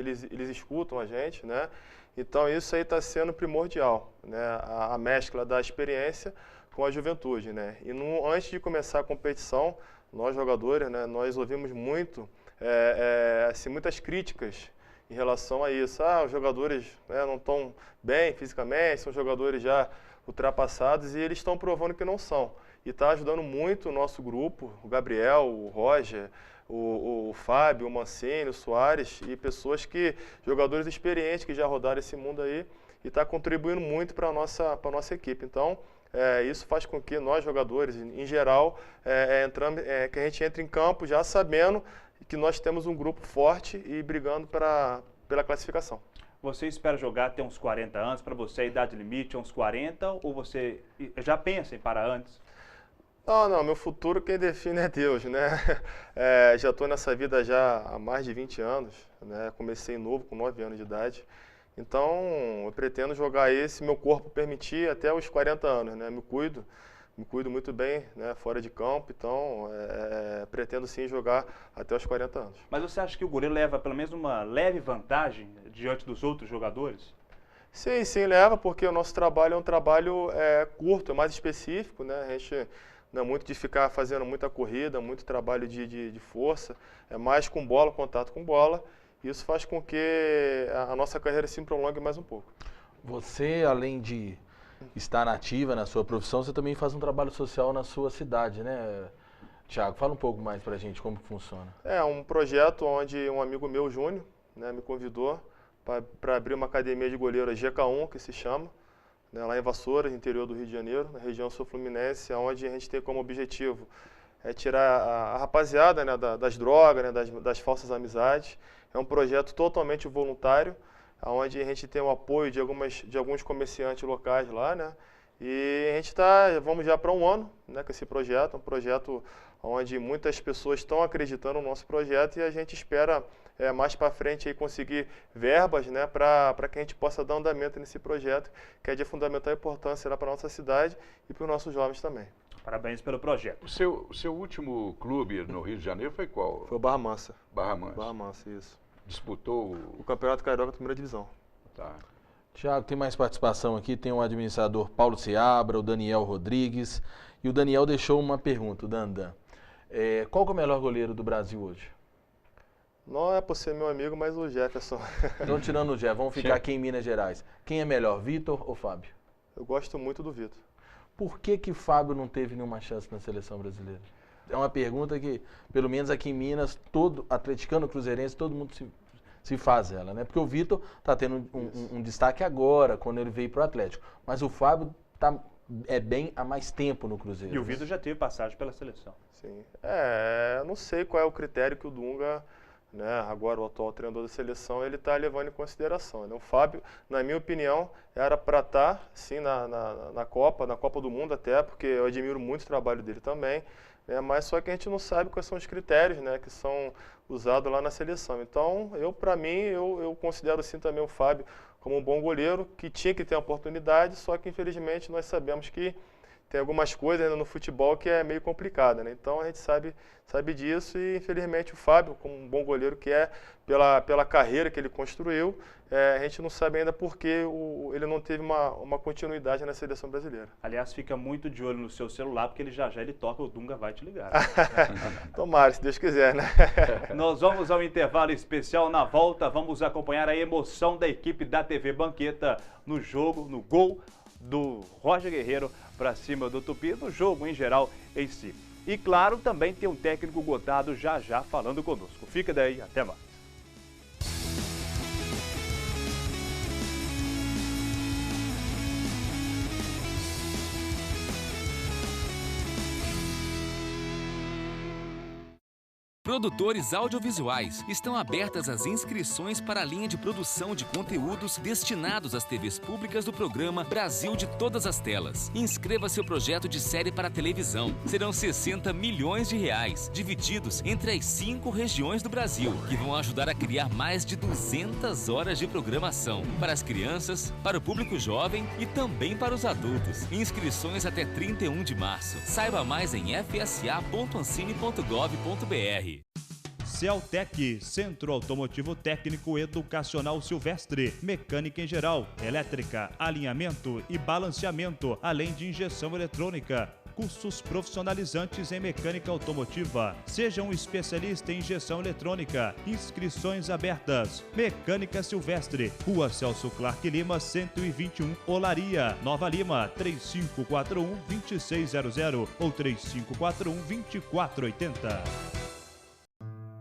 escutam a gente, né? Então isso aí está sendo primordial, né? A mescla da experiência com a juventude, né? E antes de começar a competição, nós jogadores, né, nós ouvimos assim, muitas críticas em relação a isso. Os jogadores, né, não estão bem fisicamente, são jogadores já ultrapassados e eles estão provando que não são. E está ajudando muito o nosso grupo, o Gabriel, o Roger, o Fábio, o Mancini, o Soares e jogadores experientes que já rodaram esse mundo aí e está contribuindo muito para a nossa equipe. Então, isso faz com que nós, jogadores, em geral, que a gente entre em campo já sabendo que nós temos um grupo forte e brigando pela classificação. Você espera jogar até uns 40 anos? Para você a idade limite é uns 40 ou você já pensa em parar antes? Não, meu futuro quem define é Deus, né? Já estou nessa vida já há mais de 20 anos, né? Comecei novo, com 9 anos de idade. Então, eu pretendo jogar aí, se meu corpo permitir, até os 40 anos, né? Me cuido muito bem, né? Fora de campo, então pretendo sim jogar até os 40 anos. Mas você acha que o goleiro leva pelo menos uma leve vantagem diante dos outros jogadores? Sim, leva, porque o nosso trabalho é um trabalho curto, é mais específico, né? A gente não é muito de ficar fazendo muita corrida, muito trabalho de força, é mais com bola, contato com bola. Isso faz com que a nossa carreira se prolongue mais um pouco. Você, além de estar nativa na sua profissão, você também faz um trabalho social na sua cidade, né, Thiago? Fala um pouco mais pra gente como funciona. É um projeto onde um amigo meu, Júnior, né, me convidou para abrir uma academia de goleiros GK1, que se chama, né, lá em Vassouras, interior do Rio de Janeiro, na região sul-fluminense, onde a gente tem como objetivo tirar a rapaziada, né, das drogas, né, das falsas amizades. É um projeto totalmente voluntário, onde a gente tem o apoio de alguns comerciantes locais lá, né? E a gente vamos já para um ano, né, com esse projeto, um projeto onde muitas pessoas estão acreditando no nosso projeto e a gente espera mais para frente aí conseguir verbas, né, para que a gente possa dar andamento nesse projeto, que é de fundamental importância lá para a nossa cidade e para os nossos jovens também. Parabéns pelo projeto. O seu último clube no Rio de Janeiro foi qual? Foi o Barra Mansa. Barra Mansa. Barra Mansa, isso. Disputou o Campeonato Carioca da primeira divisão. Tá. Thiago, tem mais participação aqui, tem o administrador Paulo Seabra, o Daniel Rodrigues, e o Daniel deixou uma pergunta, o Dandan. Qual que é o melhor goleiro do Brasil hoje? Não é por ser meu amigo, mas o Jefferson. Então, tirando o Jeff, vamos ficar aqui em Minas Gerais. Quem é melhor, Vitor ou Fábio? Eu gosto muito do Vitor. Por que Fábio não teve nenhuma chance na seleção brasileira? É uma pergunta que, pelo menos aqui em Minas, todo atleticano, cruzeirense, todo mundo se faz ela, né? Porque o Vitor está tendo um destaque agora, quando ele veio para o Atlético. Mas o Fábio bem há mais tempo no Cruzeiro. E o Vitor já teve passagem pela seleção. Sim. Eu não sei qual é o critério que o Dunga, né, agora o atual treinador da seleção, ele está levando em consideração, né? O Fábio, na minha opinião, era para estar, sim, na Copa do Mundo até, porque eu admiro muito o trabalho dele também, né, mas só que a gente não sabe quais são os critérios, né, que são usados lá na seleção. Então, para mim, eu considero sim também o Fábio como um bom goleiro, que tinha que ter uma oportunidade, só que infelizmente nós sabemos que tem algumas coisas ainda no futebol que é meio complicada, né? Então a gente sabe disso e infelizmente o Fábio, como um bom goleiro que é, pela carreira que ele construiu, a gente não sabe ainda por que ele não teve uma continuidade na seleção brasileira. Aliás, fica muito de olho no seu celular, porque ele já ele toca, o Dunga vai te ligar. Tomara, se Deus quiser, né? Nós vamos ao intervalo especial. Na volta, vamos acompanhar a emoção da equipe da TV Banqueta no jogo, no gol do Roger Guerreiro para cima do Tupi, no jogo em geral em si. E claro, também tem um técnico Gotardo já falando conosco. Fica daí, até mais. Produtores audiovisuais, estão abertas as inscrições para a linha de produção de conteúdos destinados às TVs públicas do programa Brasil de Todas as Telas. Inscreva seu projeto de série para televisão. Serão 60 milhões de reais, divididos entre as 5 regiões do Brasil, que vão ajudar a criar mais de 200 horas de programação para as crianças, para o público jovem e também para os adultos. Inscrições até 31 de março. Saiba mais em fsa.ancine.gov.br. Celtec, Centro Automotivo Técnico Educacional Silvestre, mecânica em geral, elétrica, alinhamento e balanceamento, além de injeção eletrônica. Cursos profissionalizantes em mecânica automotiva. Seja um especialista em injeção eletrônica. Inscrições abertas. Mecânica Silvestre, Rua Celso Clark Lima, 121, Olaria, Nova Lima, 3541-2600 ou 3541-2480.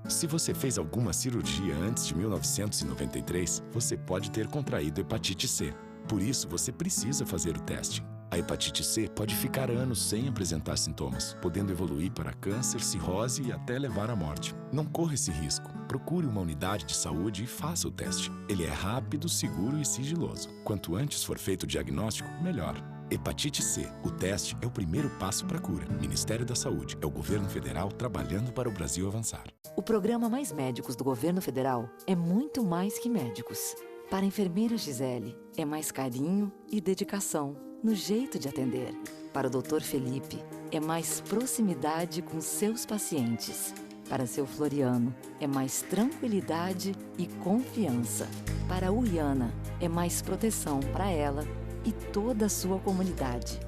Se você fez alguma cirurgia antes de 1993, você pode ter contraído hepatite C. Por isso, você precisa fazer o teste. A hepatite C pode ficar anos sem apresentar sintomas, podendo evoluir para câncer, cirrose e até levar à morte. Não corra esse risco. Procure uma unidade de saúde e faça o teste. Ele é rápido, seguro e sigiloso. Quanto antes for feito o diagnóstico, melhor. Hepatite C. O teste é o primeiro passo para a cura. Ministério da Saúde. É o governo federal trabalhando para o Brasil avançar. O programa Mais Médicos do governo federal é muito mais que médicos. Para a enfermeira Gisele, é mais carinho e dedicação no jeito de atender. Para o Dr. Felipe, é mais proximidade com seus pacientes. Para seu Floriano, é mais tranquilidade e confiança. Para a Uiana, é mais proteção para ela e toda a sua comunidade.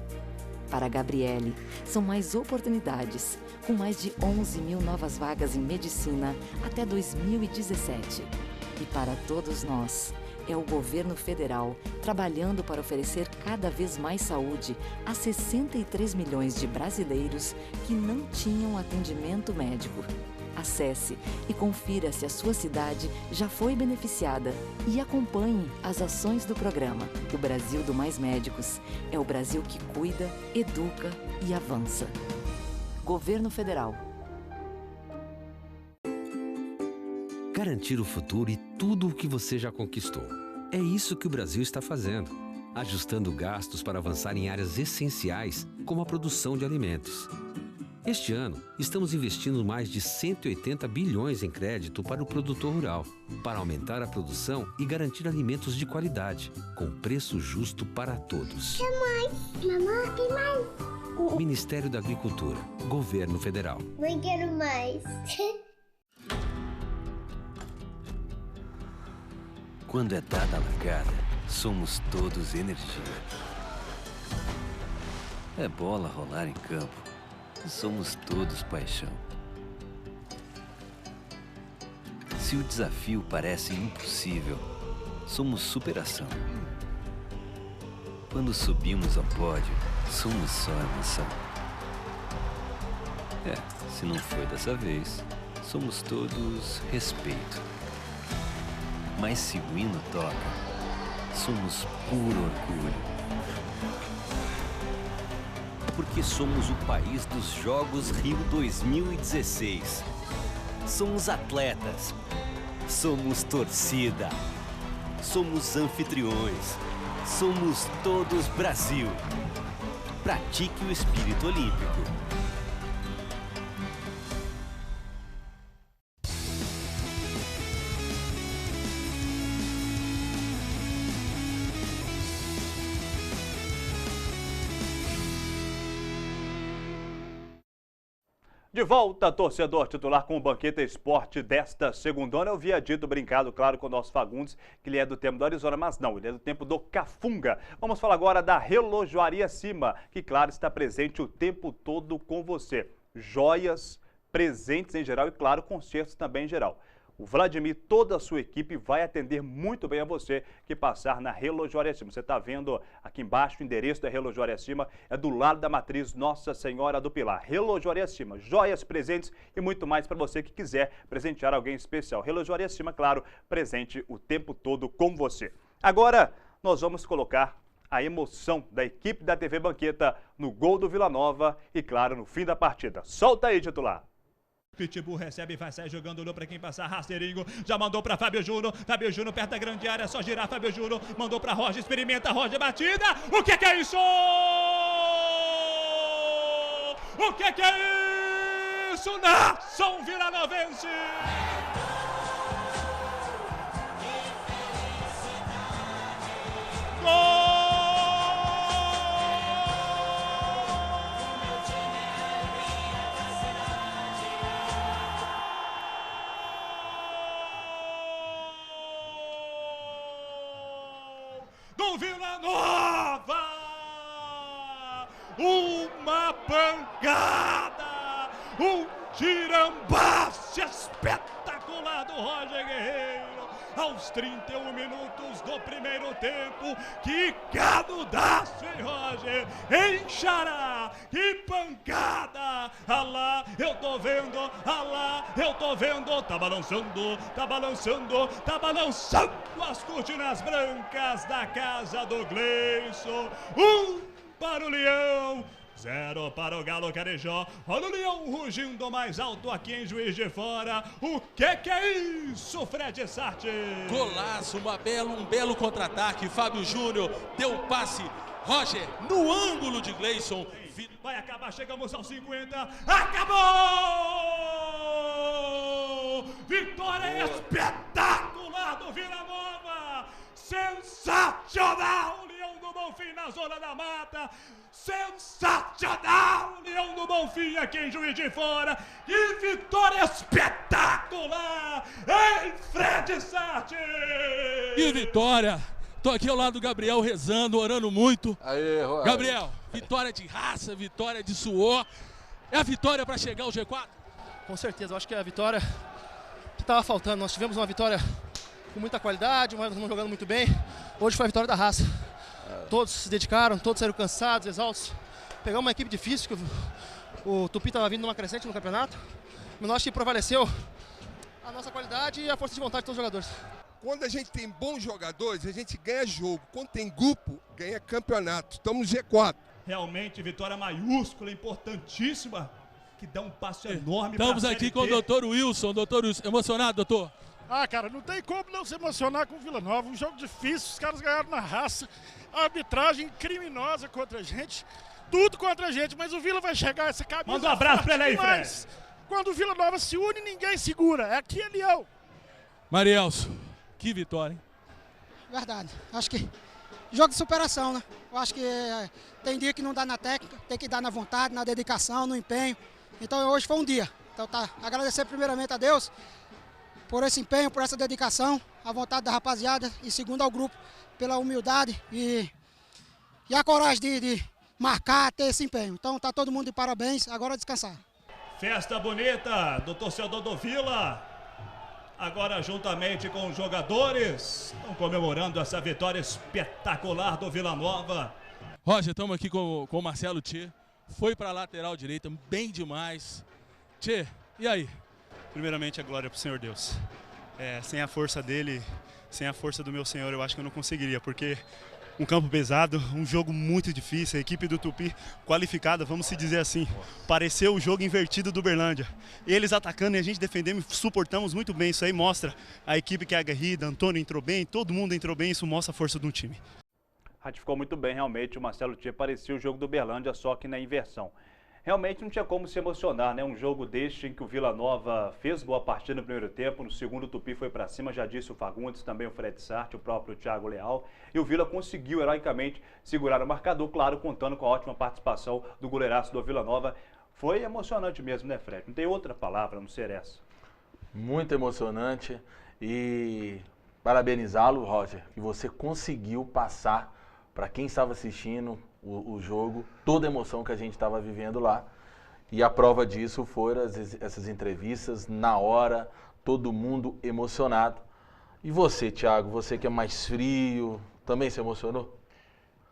Para a Gabriele, são mais oportunidades, com mais de 11 mil novas vagas em medicina até 2017. E para todos nós, é o governo federal trabalhando para oferecer cada vez mais saúde a 63 milhões de brasileiros que não tinham atendimento médico. Acesse e confira se a sua cidade já foi beneficiada e acompanhe as ações do programa. O Brasil do Mais Médicos é o Brasil que cuida, educa e avança. Governo Federal. Garantir o futuro e tudo o que você já conquistou. É isso que o Brasil está fazendo, ajustando gastos para avançar em áreas essenciais, como a produção de alimentos. Este ano, estamos investindo mais de 180 bilhões em crédito para o produtor rural, para aumentar a produção e garantir alimentos de qualidade, com preço justo para todos. Mamãe, tem mais. Ministério da Agricultura, Governo Federal. Não quero mais. Quando é dada a largada, somos todos energia. É bola rolar em campo. Somos todos paixão. Se o desafio parece impossível, somos superação. Quando subimos ao pódio, somos só emoção. Se não foi dessa vez, somos todos respeito. Mas se o hino toca, somos puro orgulho. Porque somos o país dos Jogos Rio 2016. Somos atletas. Somos torcida. Somos anfitriões. Somos todos Brasil. Pratique o espírito olímpico. De volta, torcedor titular, com o Banqueta Esporte desta segundona. Eu havia dito, brincado, claro, com o nosso Fagundes, que ele é do tempo do Arizona, mas não, ele é do tempo do Cafunga. Vamos falar agora da Relojoaria Cima, que, claro, está presente o tempo todo com você. Joias, presentes em geral e, claro, concertos também em geral. O Vladimir, toda a sua equipe vai atender muito bem a você que passar na Relojoaria Cima. Você está vendo aqui embaixo o endereço da Relojoaria Cima, é do lado da matriz Nossa Senhora do Pilar. Relojoaria Cima, joias, presentes e muito mais para você que quiser presentear alguém especial. Relojoaria Cima, claro, presente o tempo todo com você. Agora, nós vamos colocar a emoção da equipe da TV Banqueta no gol do Vila Nova e, claro, no fim da partida. Solta aí, titular! Pitbull recebe, vai sair jogando, olhou pra quem passar, rasteirinho, já mandou pra Fábio Júnior perto da grande área, só girar, Fábio Júnior, mandou pra Roger, experimenta, Roger, batida, o que é isso? O que é isso, nação vilanovense? Gol! Do Vila Nova! Uma pancada! Um tirambaço espetacular do Roger Guerreiro! Aos 31 minutos do primeiro tempo, que canudaço, hein, Roger? Em Xará, que pancada! Ah lá, eu tô vendo, ah lá, eu tô vendo, tá balançando, tá balançando, tá balançando as cortinas brancas da casa do Gleison. Para o Leão, 0 para o Galo Carijó. Olha o Leão rugindo mais alto aqui em Juiz de Fora. O que é isso, Fred Sarte? Golaço, um belo contra-ataque. Fábio Júnior deu o passe. Roger no ângulo de Gleison. Vai acabar, chegamos aos 50. Acabou! Vitória espetacular do Vila Nova! Sensacional! Leão do Bonfim na zona da mata! Sensacional! Leão do Bonfim aqui em Juiz de Fora! Que vitória espetacular! Ei, Fred Sarte! Que vitória! Tô aqui ao lado do Gabriel rezando, orando muito. Aê, Gabriel, vitória de raça, vitória de suor. É a vitória para chegar ao G4? Com certeza, eu acho que é a vitória que estava faltando. Nós tivemos uma vitória com muita qualidade, mas não jogando muito bem. Hoje foi a vitória da raça. Todos se dedicaram, todos saíram cansados, exaustos. Pegamos uma equipe difícil, que o Tupi estava vindo numa crescente no campeonato. Mas nós que prevaleceu a nossa qualidade e a força de vontade de todos os jogadores. Quando a gente tem bons jogadores, a gente ganha jogo. Quando tem grupo, ganha campeonato. Estamos no G4. Realmente, vitória maiúscula, importantíssima, que dá um passo enorme. Estamos aqui com o doutor Wilson. Doutor Wilson, emocionado, doutor? Ah, cara, não tem como não se emocionar com o Vila Nova. Um jogo difícil, os caras ganharam na raça. A arbitragem criminosa contra a gente. Tudo contra a gente, mas o Vila vai chegar, essa camisa. Manda um abraço pra ele aí, Fred. Quando o Vila Nova se une, ninguém segura. Aqui é Leão. Marielson, que vitória, hein? Verdade. Acho que jogo de superação, né? Eu acho que tem dia que não dá na técnica, tem que dar na vontade, na dedicação, no empenho. Então hoje foi um dia. Então agradecer primeiramente a Deus por esse empenho, por essa dedicação, a vontade da rapaziada e segundo ao grupo pela humildade e a coragem de marcar, ter esse empenho. Então tá todo mundo de parabéns, agora descansar. Festa bonita do torcedor do Vila. Agora, juntamente com os jogadores, estão comemorando essa vitória espetacular do Vila Nova. Roger, estamos aqui com o Marcelo Tchê. Foi para a lateral direita, bem demais. Tchê, e aí? Primeiramente, a glória para o Senhor Deus. Sem a força dele, sem a força do meu Senhor, eu acho que eu não conseguiria, porque um campo pesado, um jogo muito difícil, a equipe do Tupi qualificada, vamos se dizer assim, pareceu o jogo invertido do Uberlândia. Eles atacando e a gente defendendo, suportamos muito bem, isso aí mostra a equipe que é aguerrida, Antônio entrou bem, todo mundo entrou bem, isso mostra a força de um time. Ratificou muito bem, realmente, o Marcelo Tchê parecia o jogo do Uberlândia, só que na inversão. Realmente não tinha como se emocionar, né? Um jogo deste em que o Vila Nova fez boa partida no primeiro tempo, no segundo o Tupi foi para cima, já disse o Fagundes, também o Fred Sarte, o próprio Thiago Leal. E o Vila conseguiu heroicamente segurar o marcador, claro, contando com a ótima participação do goleiraço do Vila Nova. Foi emocionante mesmo, né, Fred? Não tem outra palavra a não ser essa. Muito emocionante e parabenizá-lo, Roger, que você conseguiu passar para quem estava assistindo o jogo, toda a emoção que a gente estava vivendo lá. E a prova disso foram essas entrevistas, na hora, todo mundo emocionado. E você, Thiago, você que é mais frio, também se emocionou?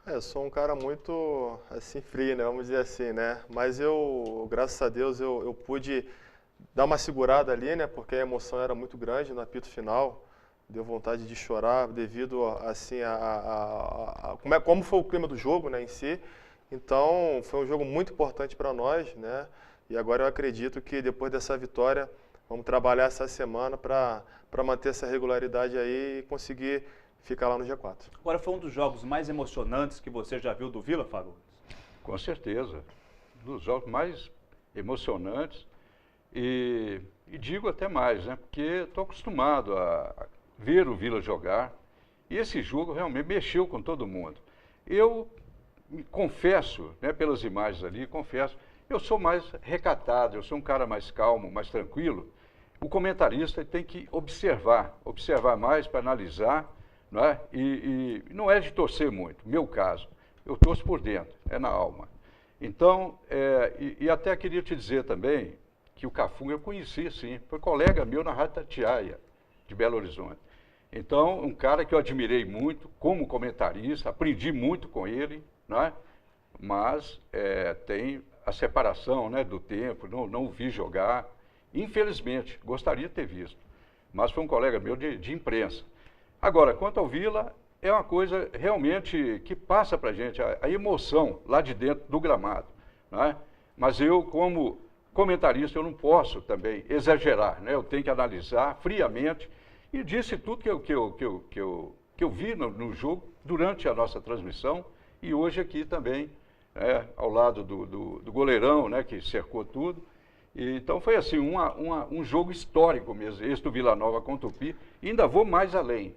Eu sou um cara muito, assim, frio, né? Vamos dizer assim, né? Mas eu, graças a Deus, eu pude dar uma segurada ali, né? Porque a emoção era muito grande no apito final. Deu vontade de chorar devido assim como foi o clima do jogo, né, em si. Então foi um jogo muito importante para nós, né? E agora eu acredito que depois dessa vitória, vamos trabalhar essa semana para manter essa regularidade aí e conseguir ficar lá no G4. Agora, foi um dos jogos mais emocionantes que você já viu do Vila, Fagundes? Com certeza. Um dos jogos mais emocionantes. E digo até mais, né? Porque estou acostumado a ver o Vila jogar. E esse jogo realmente mexeu com todo mundo. Eu confesso, né, pelas imagens ali, confesso, eu sou mais recatado, eu sou um cara mais calmo, mais tranquilo. O comentarista tem que observar mais para analisar, não é? E não é de torcer muito, meu caso, eu torço por dentro, é na alma. Então, e até queria te dizer também que o Cafu eu conheci, sim, foi colega meu na Rádio Tatiaia, de Belo Horizonte. Então, um cara que eu admirei muito como comentarista, aprendi muito com ele, não é? Mas tem a separação, né, do tempo, não o vi jogar, infelizmente, gostaria de ter visto, mas foi um colega meu de imprensa. Agora, quanto ao Vila, é uma coisa realmente que passa para a gente, a emoção lá de dentro do gramado, não é? Mas eu, como comentarista, eu não posso também exagerar, né? Eu tenho que analisar friamente. E disse tudo que eu vi no jogo durante a nossa transmissão e hoje aqui também, ao lado do goleirão, né, que cercou tudo. E, então foi assim, um jogo histórico mesmo, esse do Vila Nova contra o Tupi. E ainda vou mais além.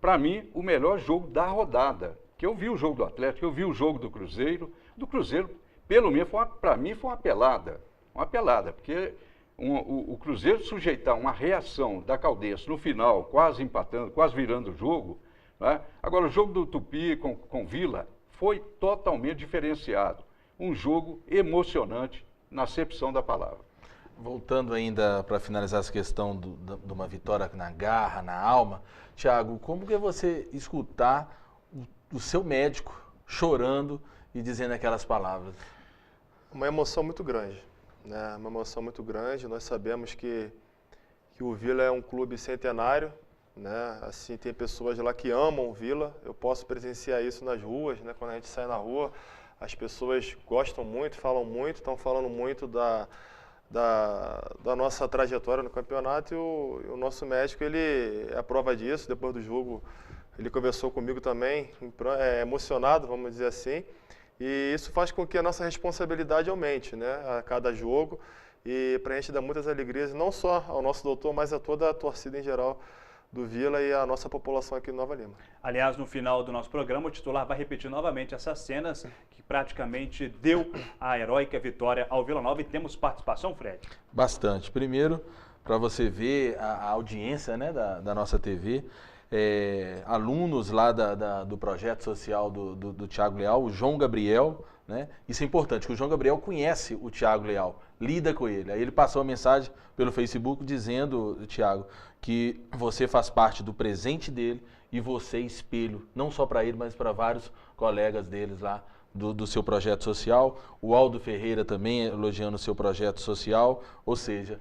Para mim, o melhor jogo da rodada. Que eu vi o jogo do Atlético, eu vi o jogo do Cruzeiro. Do Cruzeiro, pelo menos, para mim foi uma pelada. Uma pelada, porque o Cruzeiro sujeitar uma reação da Caldense no final, quase empatando, quase virando o jogo, né? Agora o jogo do Tupi com Vila foi totalmente diferenciado. Um jogo emocionante na acepção da palavra. Voltando ainda para finalizar essa questão de uma vitória na garra, na alma, Thiago, como que é você escutar o seu médico chorando e dizendo aquelas palavras? Uma emoção muito grande. Uma emoção muito grande. Nós sabemos que o Vila é um clube centenário, né? Assim, tem pessoas lá que amam o Vila. Eu posso presenciar isso nas ruas, né? Quando a gente sai na rua, as pessoas gostam muito, falam muito, estão falando muito da nossa trajetória no campeonato e o nosso médico, ele é a prova disso. Depois do jogo, ele conversou comigo também, emocionado, vamos dizer assim. E isso faz com que a nossa responsabilidade aumente, né, a cada jogo, e para a gente dar muitas alegrias, não só ao nosso doutor, mas a toda a torcida em geral do Vila e a nossa população aqui em Nova Lima. Aliás, no final do nosso programa, o titular vai repetir novamente essas cenas que praticamente deu a heróica vitória ao Vila Nova. E temos participação, Fred? Bastante. Primeiro, para você ver a audiência, né, da nossa TV, alunos lá do projeto social do Thiago Leal, o João Gabriel, né? Isso é importante, porque o João Gabriel conhece o Thiago Leal, lida com ele. Aí ele passou uma mensagem pelo Facebook dizendo, Thiago, que você faz parte do presente dele e você é espelho, não só para ele, mas para vários colegas deles lá do seu projeto social. O Aldo Ferreira também elogiando o seu projeto social, ou seja,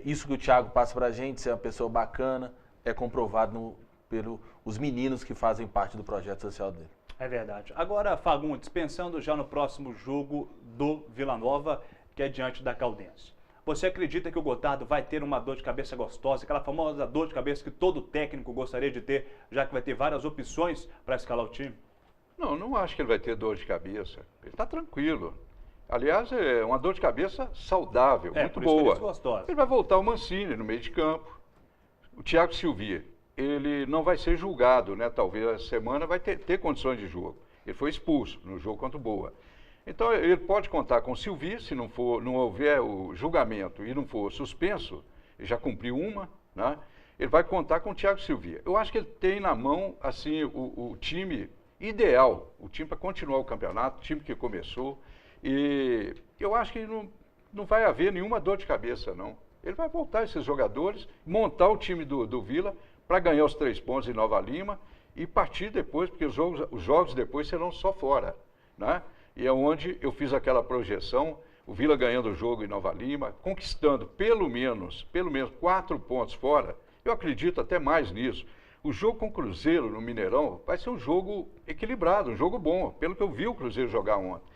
isso que o Thiago passa para a gente, ser uma pessoa bacana, é comprovado pelos meninos que fazem parte do projeto social dele. É verdade. Agora, Fagundes, pensando já no próximo jogo do Vila Nova, que é diante da Caldense. Você acredita que o Gotardo vai ter uma dor de cabeça gostosa, aquela famosa dor de cabeça que todo técnico gostaria de ter, já que vai ter várias opções para escalar o time? Não acho que ele vai ter dor de cabeça. Ele está tranquilo. Aliás, é uma dor de cabeça saudável, muito boa. Ele vai voltar o Mancini no meio de campo. O Thiago Silvia, ele não vai ser julgado, né? Talvez essa semana vai ter condições de jogo. Ele foi expulso no jogo contra o Boa. Então ele pode contar com o Silvia, se não houver o julgamento e não for suspenso, ele já cumpriu uma, né? Ele vai contar com o Thiago Silvia. Eu acho que ele tem na mão assim o time ideal, o time para continuar o campeonato, o time que começou. E eu acho que não vai haver nenhuma dor de cabeça, não. Ele vai voltar esses jogadores, montar o time do Vila para ganhar os 3 pontos em Nova Lima e partir depois, porque os jogos depois serão só fora, né? E é onde eu fiz aquela projeção, o Vila ganhando o jogo em Nova Lima, conquistando pelo menos 4 pontos fora. Eu acredito até mais nisso. O jogo com o Cruzeiro no Mineirão vai ser um jogo equilibrado, um jogo bom, pelo que eu vi o Cruzeiro jogar ontem.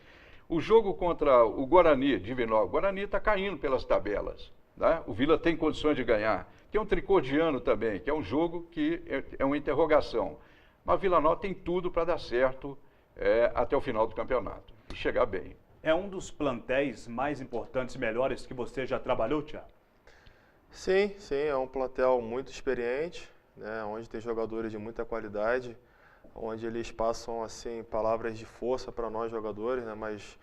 O jogo contra o Guarani de Vinópolis, o Guarani está caindo pelas tabelas. Né? O Vila tem condições de ganhar. Tem um Tricordiano também, que é um jogo que é uma interrogação. Mas Vila Nova tem tudo para dar certo até o final do campeonato e chegar bem. É um dos plantéis mais importantes e melhores que você já trabalhou, Thiago? Sim, é um plantel muito experiente, né, onde tem jogadores de muita qualidade, onde eles passam assim palavras de força para nós jogadores, né, mas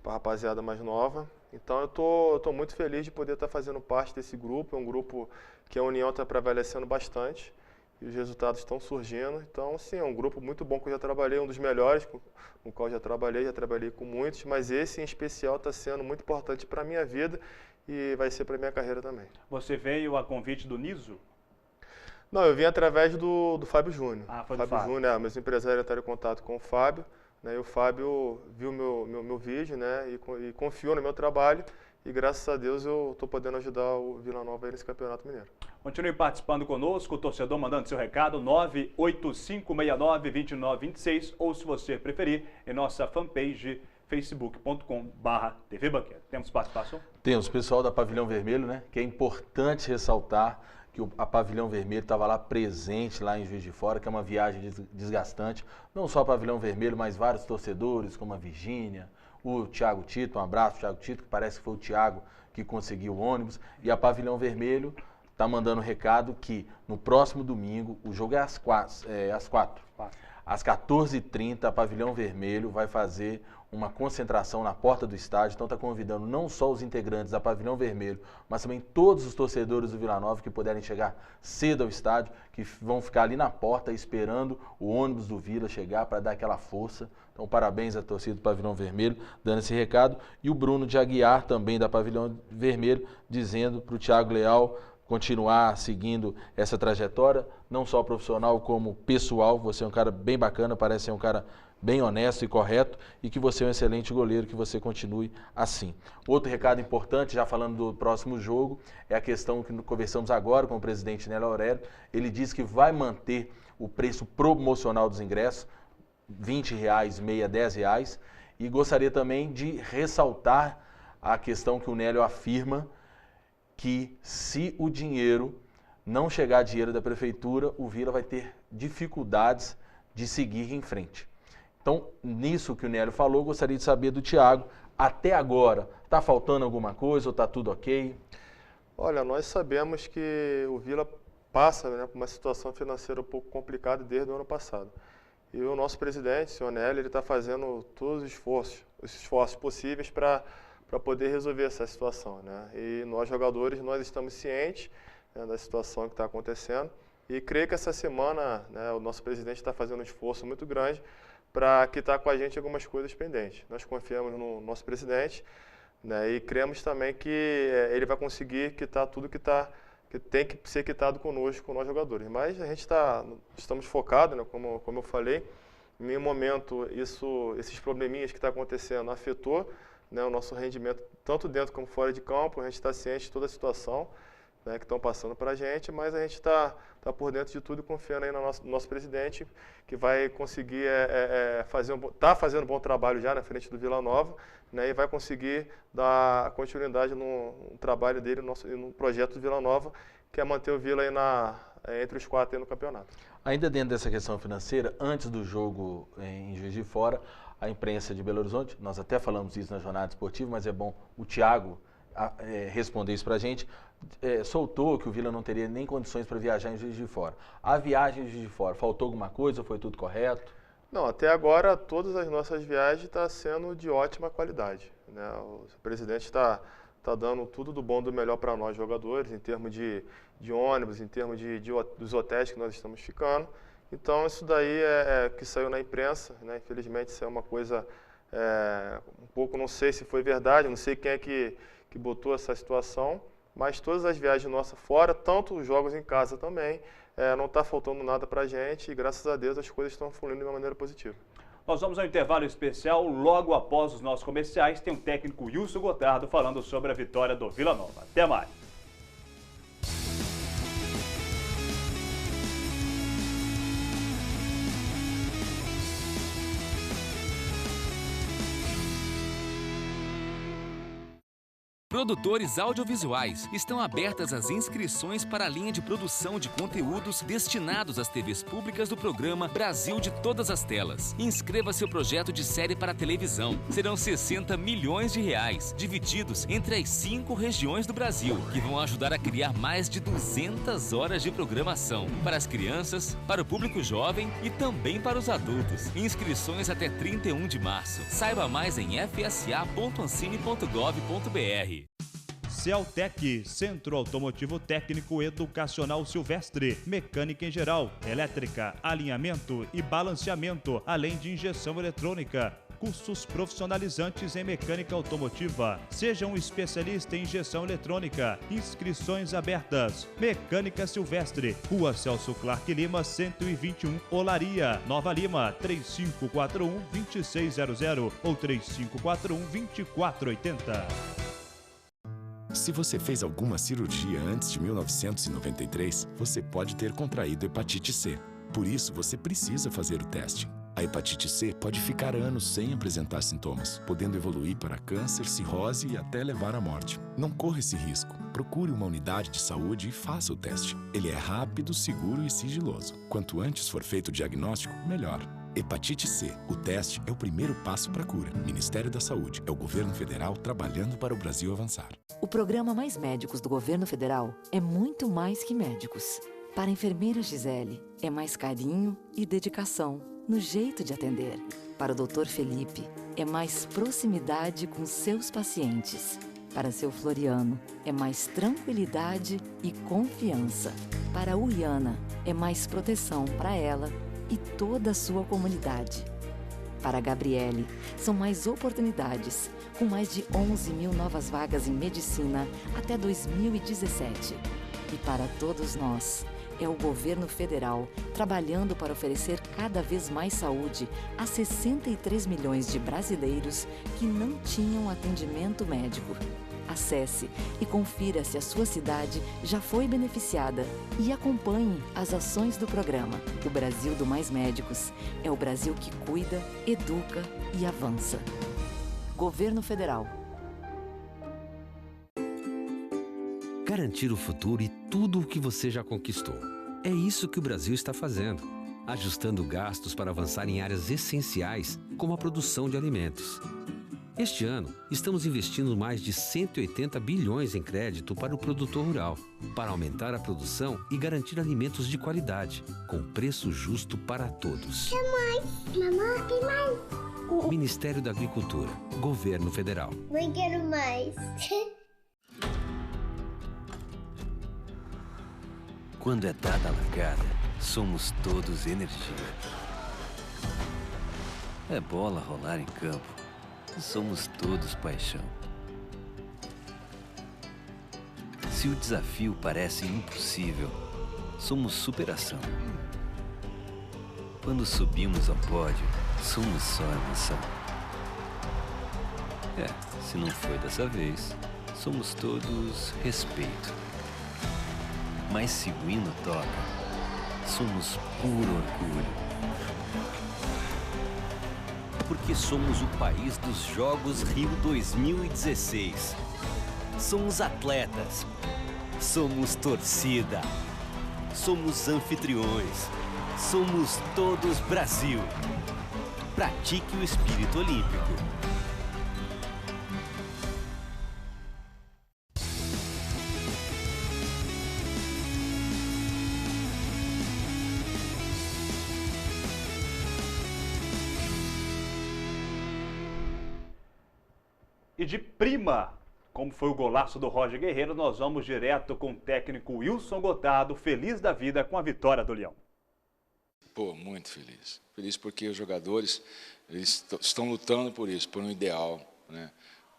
para a rapaziada mais nova. Então eu tô muito feliz de poder estar fazendo parte desse grupo. É um grupo que a união está prevalecendo bastante e os resultados estão surgindo. Então, sim, é um grupo muito bom que eu já trabalhei, um dos melhores com o qual já trabalhei com muitos, mas esse em especial está sendo muito importante para a minha vida e vai ser para a minha carreira também. Você veio a convite do Niso? Não, eu vim através do Fábio Júnior. Ah, foi do Fábio Júnior, meus empresários entraram em contato com o Fábio, né, e o Fábio viu meu vídeo, né, e confiou no meu trabalho e graças a Deus eu estou podendo ajudar o Vila Nova aí nesse Campeonato Mineiro. Continue participando conosco, o torcedor mandando seu recado, 98569-2926, ou se você preferir, em nossa fanpage facebook.com/TV Banqueta. Temos participação? Temos, pessoal da Pavilhão Vermelho, né? Que é importante ressaltar que a Pavilhão Vermelho estava lá presente, lá em Juiz de Fora, que é uma viagem desgastante. Não só a Pavilhão Vermelho, mas vários torcedores, como a Virgínia, o Thiago Tito, um abraço, Thiago Tito, que parece que foi o Thiago que conseguiu o ônibus. E a Pavilhão Vermelho está mandando recado que no próximo domingo, o jogo é às 4. Às 14h30, a Pavilhão Vermelho vai fazer uma concentração na porta do estádio. Então está convidando não só os integrantes da Pavilhão Vermelho, mas também todos os torcedores do Vila Nova que puderem chegar cedo ao estádio, que vão ficar ali na porta esperando o ônibus do Vila chegar para dar aquela força. Então parabéns à torcida do Pavilhão Vermelho, dando esse recado. E o Bruno de Aguiar, também da Pavilhão Vermelho, dizendo para o Thiago Leal continuar seguindo essa trajetória, não só profissional como pessoal. Você é um cara bem bacana, parece ser um cara bem honesto e correto, e que você é um excelente goleiro, que você continue assim. Outro recado importante, já falando do próximo jogo, é a questão que conversamos agora com o presidente Nélio Aurélio. Ele disse que vai manter o preço promocional dos ingressos, R$20, meia, R$10, e gostaria também de ressaltar a questão que o Nélio afirma, que se o dinheiro não chegar dinheiro da prefeitura, o Vila vai ter dificuldades de seguir em frente. Então, nisso que o Nélio falou, gostaria de saber do Thiago, até agora, está faltando alguma coisa ou está tudo ok? Olha, nós sabemos que o Vila passa, né, por uma situação financeira um pouco complicada desde o ano passado. E o nosso presidente, o senhor Nélio, ele está fazendo todos os esforços possíveis para poder resolver essa situação, né? E nós, jogadores, nós estamos cientes, né, da situação que está acontecendo e creio que essa semana, né, o nosso presidente está fazendo um esforço muito grande para quitar com a gente algumas coisas pendentes. Nós confiamos no nosso presidente, né, e cremos também que ele vai conseguir quitar tudo que tem que ser quitado conosco, com nós jogadores. Mas a gente estamos focados, né, como eu falei, em nenhum momento esses probleminhas que estão acontecendo afetou, né, o nosso rendimento, tanto dentro como fora de campo. A gente está ciente de toda a situação, né, que estão passando para a gente, mas a gente está por dentro de tudo e confiando aí no nosso presidente, que vai conseguir está fazendo um bom trabalho já na frente do Vila Nova, né, e vai conseguir dar continuidade no trabalho dele, no projeto do Vila Nova, que é manter o Vila aí entre os 4 aí no campeonato. Ainda dentro dessa questão financeira, antes do jogo em Juiz de Fora, a imprensa de Belo Horizonte, nós até falamos isso na jornada esportiva, mas é bom o Thiago responder isso para a gente, soltou que o Vila não teria nem condições para viajar em Juiz de Fora. A viagem em Juiz de Fora, faltou alguma coisa ou foi tudo correto? Não, até agora todas as nossas viagens estão sendo de ótima qualidade, né? O presidente está dando tudo do bom e do melhor para nós jogadores, em termos de ônibus, em termos dos hotéis que nós estamos ficando. Então isso daí que saiu na imprensa, né? Infelizmente isso é uma coisa um pouco, não sei se foi verdade, não sei quem é que botou essa situação, mas todas as viagens nossas fora, tanto os jogos em casa também, não está faltando nada para a gente e graças a Deus as coisas estão fluindo de uma maneira positiva. Nós vamos ao intervalo especial, logo após os nossos comerciais, tem o técnico Wilson Gotardo falando sobre a vitória do Vila Nova. Até mais! Produtores audiovisuais, estão abertas as inscrições para a linha de produção de conteúdos destinados às TVs públicas do programa Brasil de Todas as Telas. Inscreva seu projeto de série para televisão. Serão 60 milhões de reais, divididos entre as 5 regiões do Brasil, que vão ajudar a criar mais de 200 horas de programação para as crianças, para o público jovem e também para os adultos. Inscrições até 31 de março. Saiba mais em fsa.ancine.gov.br. Celtec, Centro Automotivo Técnico Educacional Silvestre, mecânica em geral, elétrica, alinhamento e balanceamento, além de injeção eletrônica. Cursos profissionalizantes em mecânica automotiva. Seja um especialista em injeção eletrônica. Inscrições abertas. Mecânica Silvestre, Rua Celso Clark Lima, 121, Olaria, Nova Lima, 3541-2600 ou 3541-2480. Se você fez alguma cirurgia antes de 1993, você pode ter contraído hepatite C. Por isso, você precisa fazer o teste. A hepatite C pode ficar anos sem apresentar sintomas, podendo evoluir para câncer, cirrose e até levar à morte. Não corra esse risco. Procure uma unidade de saúde e faça o teste. Ele é rápido, seguro e sigiloso. Quanto antes for feito o diagnóstico, melhor. Hepatite C. O teste é o primeiro passo para a cura. Ministério da Saúde. É o governo federal trabalhando para o Brasil avançar. O programa Mais Médicos do governo federal é muito mais que médicos. Para a enfermeira Gisele, é mais carinho e dedicação no jeito de atender. Para o Dr. Felipe, é mais proximidade com seus pacientes. Para seu Floriano, é mais tranquilidade e confiança. Para a Uiana, é mais proteção para ela e toda a sua comunidade. Para a Gabriele, são mais oportunidades, com mais de 11 mil novas vagas em medicina até 2017. E para todos nós, é o governo federal trabalhando para oferecer cada vez mais saúde a 63 milhões de brasileiros que não tinham atendimento médico. Acesse e confira se a sua cidade já foi beneficiada e acompanhe as ações do programa. O Brasil do Mais Médicos é o Brasil que cuida, educa e avança. Governo Federal. Garantir o futuro e tudo o que você já conquistou. É isso que o Brasil está fazendo, ajustando gastos para avançar em áreas essenciais, como a produção de alimentos. Este ano, estamos investindo mais de 180 bilhões em crédito para o produtor rural, para aumentar a produção e garantir alimentos de qualidade, com preço justo para todos. Quer mais? Mamãe, tem mais? Ministério da Agricultura, Governo Federal. Mãe, quero mais. Quando é dada a largada, somos todos energia. É bola rolar em campo, somos todos paixão. Se o desafio parece impossível, somos superação. Quando subimos ao pódio, somos só emoção. Se não foi dessa vez, somos todos respeito. Mas se o hino toca, somos puro orgulho. Porque somos o país dos Jogos Rio 2016. Somos atletas. Somos torcida. Somos anfitriões. Somos todos Brasil. Pratique o espírito olímpico. E de prima, como foi o golaço do Roger Guerreiro, nós vamos direto com o técnico Wilson Gotardo, feliz da vida com a vitória do Leão. Pô, muito feliz. Feliz porque os jogadores eles estão lutando por isso, por um ideal, né?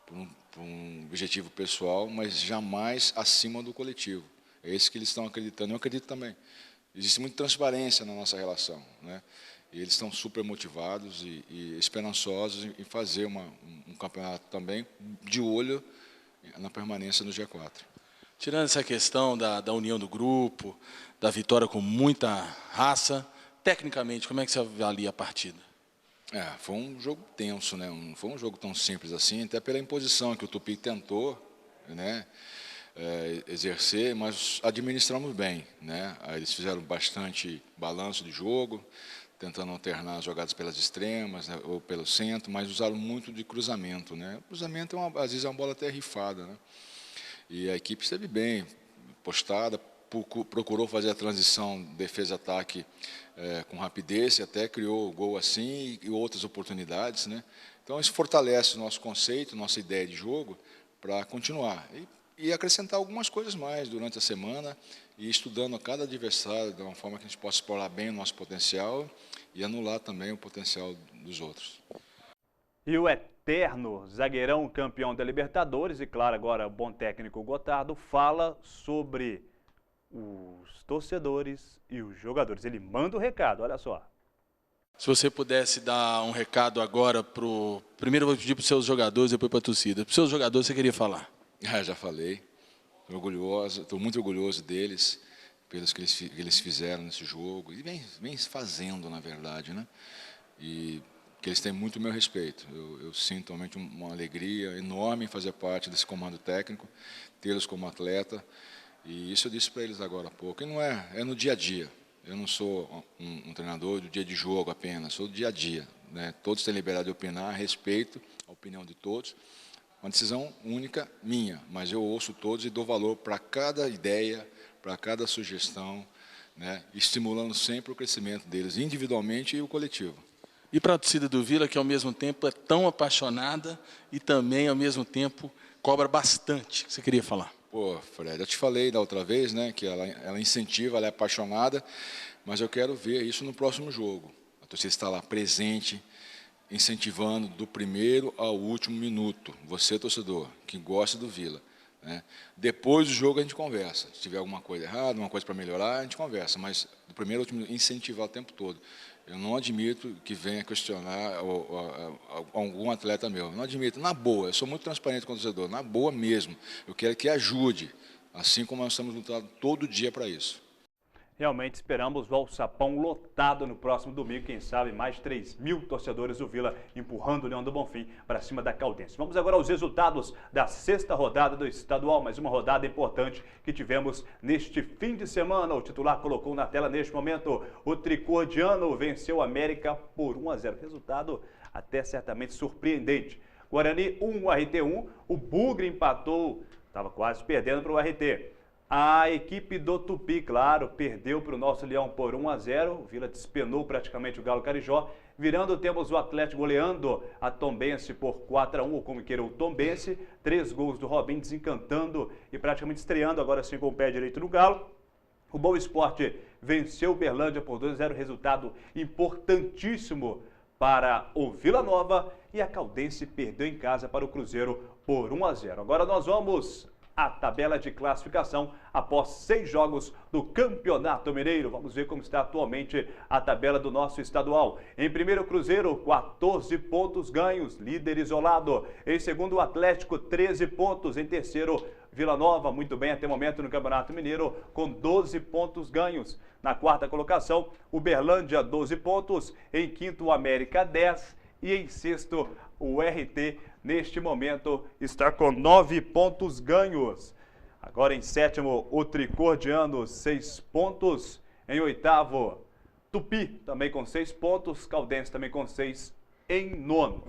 por um objetivo pessoal, mas jamais acima do coletivo. É esse que eles estão acreditando. Eu acredito também. Existe muita transparência na nossa relação, né? E eles estão super motivados e esperançosos em fazer um campeonato também de olho na permanência no G4. Tirando essa questão da união do grupo, da vitória com muita raça, tecnicamente, como é que você avalia a partida? Foi um jogo tenso, né? Não foi um jogo tão simples assim, até pela imposição que o Tupi tentou, né, exercer, mas administramos bem, né? Eles fizeram bastante balanço de jogo, tentando alternar as jogadas pelas extremas, né, ou pelo centro, mas usaram muito de cruzamento, né? O cruzamento às vezes é uma bola até rifada, né? E a equipe esteve bem postada, procurou fazer a transição defesa-ataque com rapidez, e até criou o gol assim e outras oportunidades, né? Então isso fortalece o nosso conceito, nossa ideia de jogo para continuar. E acrescentar algumas coisas mais durante a semana e estudando a cada adversário de uma forma que a gente possa explorar bem o nosso potencial e anular também o potencial dos outros. E o eterno zagueirão campeão da Libertadores, e claro, agora o bom técnico Gotardo, fala sobre os torcedores e os jogadores. Ele manda o recado, olha só. Se você pudesse dar um recado agora primeiro eu vou pedir para os seus jogadores, depois para a torcida. Para os seus jogadores você queria falar? Já falei. Estou muito orgulhoso deles, pelos que eles fizeram nesse jogo, e vem fazendo, na verdade, né? E que eles têm muito meu respeito. Eu sinto realmente uma alegria enorme em fazer parte desse comando técnico, tê-los como atleta, e isso eu disse para eles agora há pouco. E não é no dia a dia. Eu não sou um treinador do dia de jogo apenas, sou do dia a dia, né? Todos têm liberdade de opinar, respeito a opinião de todos. Uma decisão única minha, mas eu ouço todos e dou valor para cada ideia, para cada sugestão, né? Estimulando sempre o crescimento deles, individualmente e o coletivo. E para a torcida do Vila, que ao mesmo tempo é tão apaixonada e também ao mesmo tempo cobra bastante, o que você queria falar? Pô, Fred, eu te falei da outra vez, né, que ela incentiva, ela é apaixonada, mas eu quero ver isso no próximo jogo. A torcida está lá presente, incentivando do primeiro ao último minuto. Você, torcedor, que gosta do Vila, né? Depois do jogo a gente conversa. Se tiver alguma coisa errada, uma coisa para melhorar, a gente conversa, mas do primeiro ao último, incentivar o tempo todo. Eu não admito que venha questionar algum atleta meu. Não admito, na boa. Eu sou muito transparente com o torcedor, na boa mesmo. Eu quero que ajude, assim como nós estamos lutando todo dia para isso. Realmente esperamos o Alçapão lotado no próximo domingo, quem sabe mais 3.000 torcedores do Vila empurrando o Leão do Bonfim para cima da Caldense. Vamos agora aos resultados da 6ª rodada do estadual, mais uma rodada importante que tivemos neste fim de semana. O titular colocou na tela neste momento, o tricordiano venceu o América por 1-0, resultado até certamente surpreendente. Guarani 1, RT 1, o Bugre empatou, estava quase perdendo para o RT. A equipe do Tupi, claro, perdeu para o nosso Leão por 1-0. O Vila despenou praticamente o Galo Carijó. Virando, temos o Atlético goleando a Tombense por 4-1, ou como queira o Tombense. 3 gols do Robinho, desencantando e praticamente estreando agora sim com o pé direito no Galo. O Boa Esporte venceu o Uberlândia por 2-0, resultado importantíssimo para o Vila Nova. E a Caldense perdeu em casa para o Cruzeiro por 1-0. Agora nós vamos a tabela de classificação após 6 jogos do Campeonato Mineiro. Vamos ver como está atualmente a tabela do nosso estadual. Em primeiro, Cruzeiro, 14 pontos ganhos, líder isolado. Em segundo, Atlético, 13 pontos. Em terceiro, Vila Nova, muito bem até o momento no Campeonato Mineiro, com 12 pontos ganhos. Na quarta colocação, Uberlândia, 12 pontos. Em quinto, América, 10. E em sexto, o RT, neste momento, está com 9 pontos ganhos. Agora em sétimo, o Tricordiano, 6 pontos. Em oitavo, Tupi, também com 6 pontos. Caldense também com 6 em nono.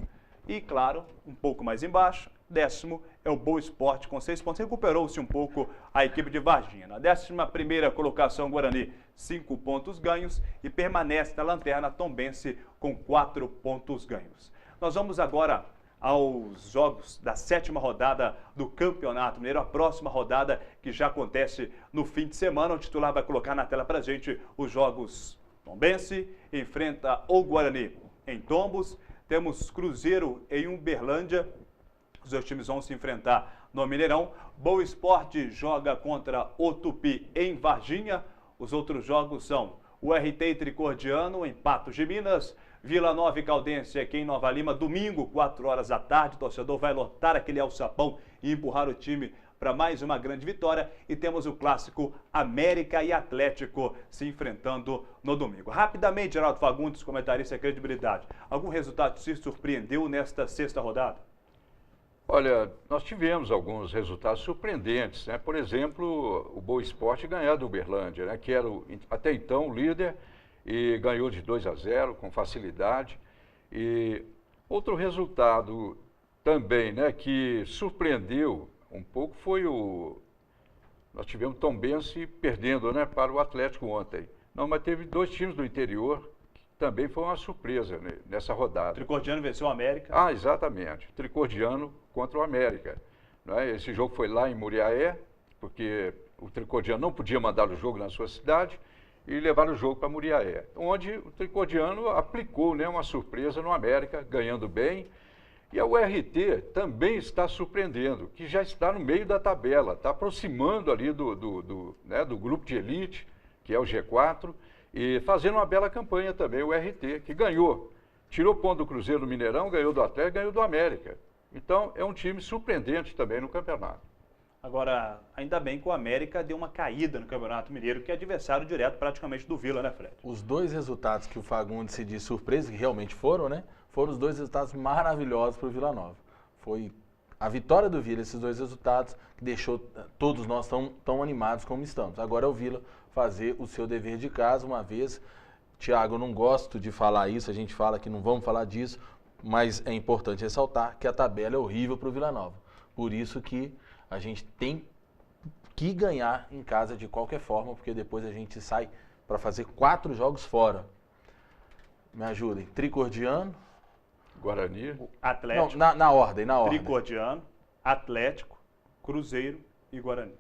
E claro, um pouco mais embaixo, décimo é o Boa Esporte com 6 pontos. Recuperou-se um pouco a equipe de Varginha. Na 11ª colocação, Guarani, 5 pontos ganhos e permanece na lanterna Tombense com 4 pontos ganhos. Nós vamos agora aos jogos da 7ª rodada do Campeonato Mineiro, a próxima rodada que já acontece no fim de semana. O titular vai colocar na tela para a gente os jogos. Tombense enfrenta o Guarani em Tombos, temos Cruzeiro em Uberlândia, os dois times vão se enfrentar no Mineirão. Boa Esporte joga contra o Tupi em Varginha. Os outros jogos são o RT e Tricordiano em Patos de Minas, Vila Nova e Caldense aqui em Nova Lima, domingo, 4 horas da tarde. O torcedor vai lotar aquele alçapão e empurrar o time para mais uma grande vitória. E temos o clássico América e Atlético se enfrentando no domingo. Rapidamente, Geraldo Fagundes, comentarista e credibilidade. Algum resultado te surpreendeu nesta 6ª rodada? Olha, nós tivemos alguns resultados surpreendentes, né? Por exemplo, o Boa Esporte ganhar do Uberlândia, né? Que era até então o líder e ganhou de 2-0 com facilidade. E outro resultado também, né, que surpreendeu um pouco foi nós tivemos Tombense perdendo, né, para o Atlético ontem. Não, mas teve 2 times do interior que também foi uma surpresa, né, nessa rodada. O Tricordiano venceu o América. Ah, exatamente. O Tricordiano contra o América. Né? Esse jogo foi lá em Muriaé, porque o Tricordiano não podia mandar o jogo na sua cidade e levar o jogo para Muriaé, onde o Tricordiano aplicou, né, uma surpresa no América, ganhando bem. E a URT também está surpreendendo, que já está no meio da tabela, está aproximando ali do grupo de elite, que é o G4, e fazendo uma bela campanha também, o URT, que ganhou. Tirou ponto do Cruzeiro do Mineirão, ganhou do Atlético, ganhou do América. Então, é um time surpreendente também no campeonato. Agora, ainda bem que o América deu uma caída no Campeonato Mineiro, que é adversário direto praticamente do Vila, né, Fred? Os 2 resultados que o Fagundes se diz surpresa, que realmente foram, né? Foram os 2 resultados maravilhosos para o Vila Nova. Foi a vitória do Vila, esses 2 resultados, que deixou todos nós tão animados como estamos. Agora é o Vila fazer o seu dever de casa, uma vez. Thiago, eu não gosto de falar isso, a gente fala que não vamos falar disso, mas é importante ressaltar que a tabela é horrível para o Vila Nova. Por isso que a gente tem que ganhar em casa de qualquer forma, porque depois a gente sai para fazer 4 jogos fora. Me ajudem. Tricordiano. Guarani. Atlético. Não, na ordem. Tricordiano, Atlético, Cruzeiro e Guarani.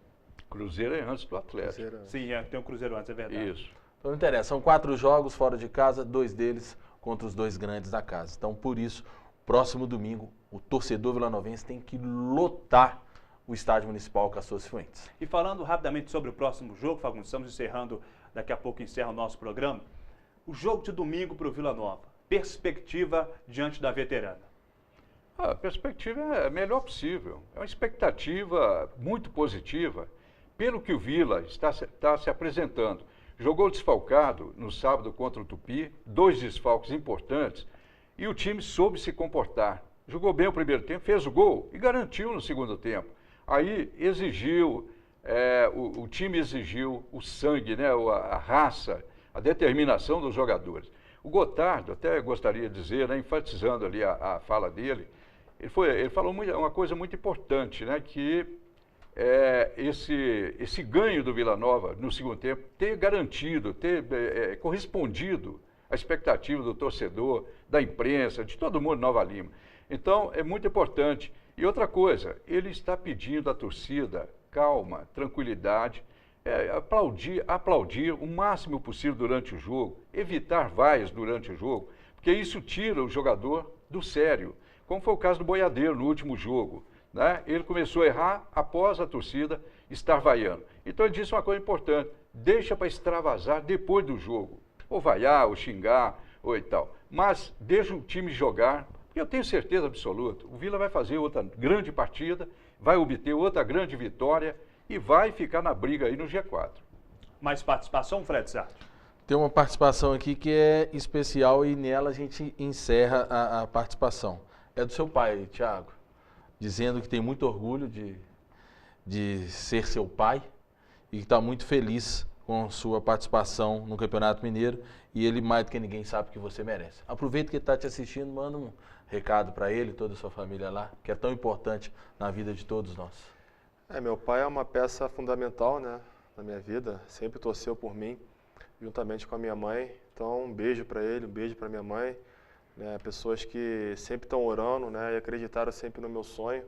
Cruzeiro é antes do Atlético. Sim, tem um Cruzeiro antes, é verdade. Isso. Então não interessa, são 4 jogos fora de casa, 2 deles contra os 2 grandes da casa. Então, por isso, próximo domingo, o torcedor vilanovense tem que lotar o Estádio Municipal Castor Cifuentes. E falando rapidamente sobre o próximo jogo, Fagundes, estamos encerrando, daqui a pouco encerra o nosso programa. O jogo de domingo para o Vila Nova, perspectiva diante da veterana. A perspectiva é a melhor possível. É uma expectativa muito positiva, pelo que o Vila está se apresentando. Jogou desfalcado no sábado contra o Tupi, 2 desfalques importantes, e o time soube se comportar. Jogou bem o primeiro tempo, fez o gol e garantiu no segundo tempo. Aí exigiu, o time exigiu o sangue, né, a raça, a determinação dos jogadores. O Gotardo, até gostaria de dizer, né, enfatizando ali a fala dele, ele falou uma coisa muito importante, né, que esse ganho do Vila Nova no segundo tempo ter garantido, ter correspondido à expectativa do torcedor, da imprensa, de todo mundo de Nova Lima. Então, é muito importante. E outra coisa, ele está pedindo à torcida calma, tranquilidade, aplaudir o máximo possível durante o jogo, evitar vaias durante o jogo, porque isso tira o jogador do sério, como foi o caso do Boiadeiro no último jogo. Né? Ele começou a errar após a torcida estar vaiando. Então ele disse uma coisa importante, deixa para extravasar depois do jogo, ou vaiar, ou xingar, ou e tal, mas deixa o time jogar. Eu tenho certeza absoluta, o Vila vai fazer outra grande partida, vai obter outra grande vitória e vai ficar na briga aí no G4. Mais participação, Fred Sarto? Tem uma participação aqui que é especial e nela a gente encerra a participação. É do seu pai, Thiago, dizendo que tem muito orgulho de ser seu pai e que está muito feliz com sua participação no Campeonato Mineiro e ele, mais do que ninguém, sabe que você merece. Aproveita que ele está te assistindo, manda um recado para ele, toda a sua família lá, que é tão importante na vida de todos nós. Meu pai é uma peça fundamental, né, na minha vida, sempre torceu por mim, juntamente com a minha mãe. Então, um beijo para ele, um beijo para minha mãe, né, pessoas que sempre estão orando, né, e acreditaram sempre no meu sonho.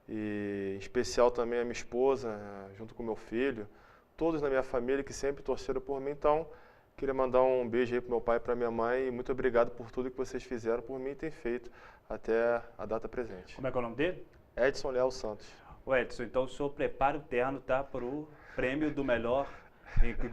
E em especial também a minha esposa, junto com meu filho, todos na minha família que sempre torceram por mim. Então, queria mandar um beijo aí para meu pai e para minha mãe e muito obrigado por tudo que vocês fizeram por mim e têm feito até a data presente. Como é que é o nome dele? Edson Leal Santos. O Edson, então o senhor prepara o terno, tá, para o prêmio do melhor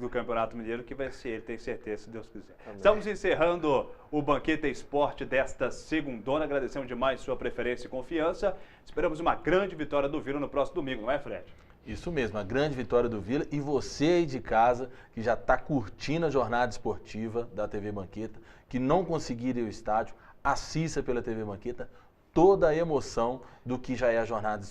do Campeonato Mineiro, que vai ser ele, tenho certeza, se Deus quiser. Amém. Estamos encerrando o Banqueta Esporte desta segundona. Agradecemos demais sua preferência e confiança. Esperamos uma grande vitória do Vila no próximo domingo, não é, Fred? Isso mesmo, a grande vitória do Vila. E você aí de casa, que já está curtindo a jornada esportiva da TV Banqueta, que não conseguir ir ao estádio, assista pela TV Banqueta toda a emoção do que já é a jornada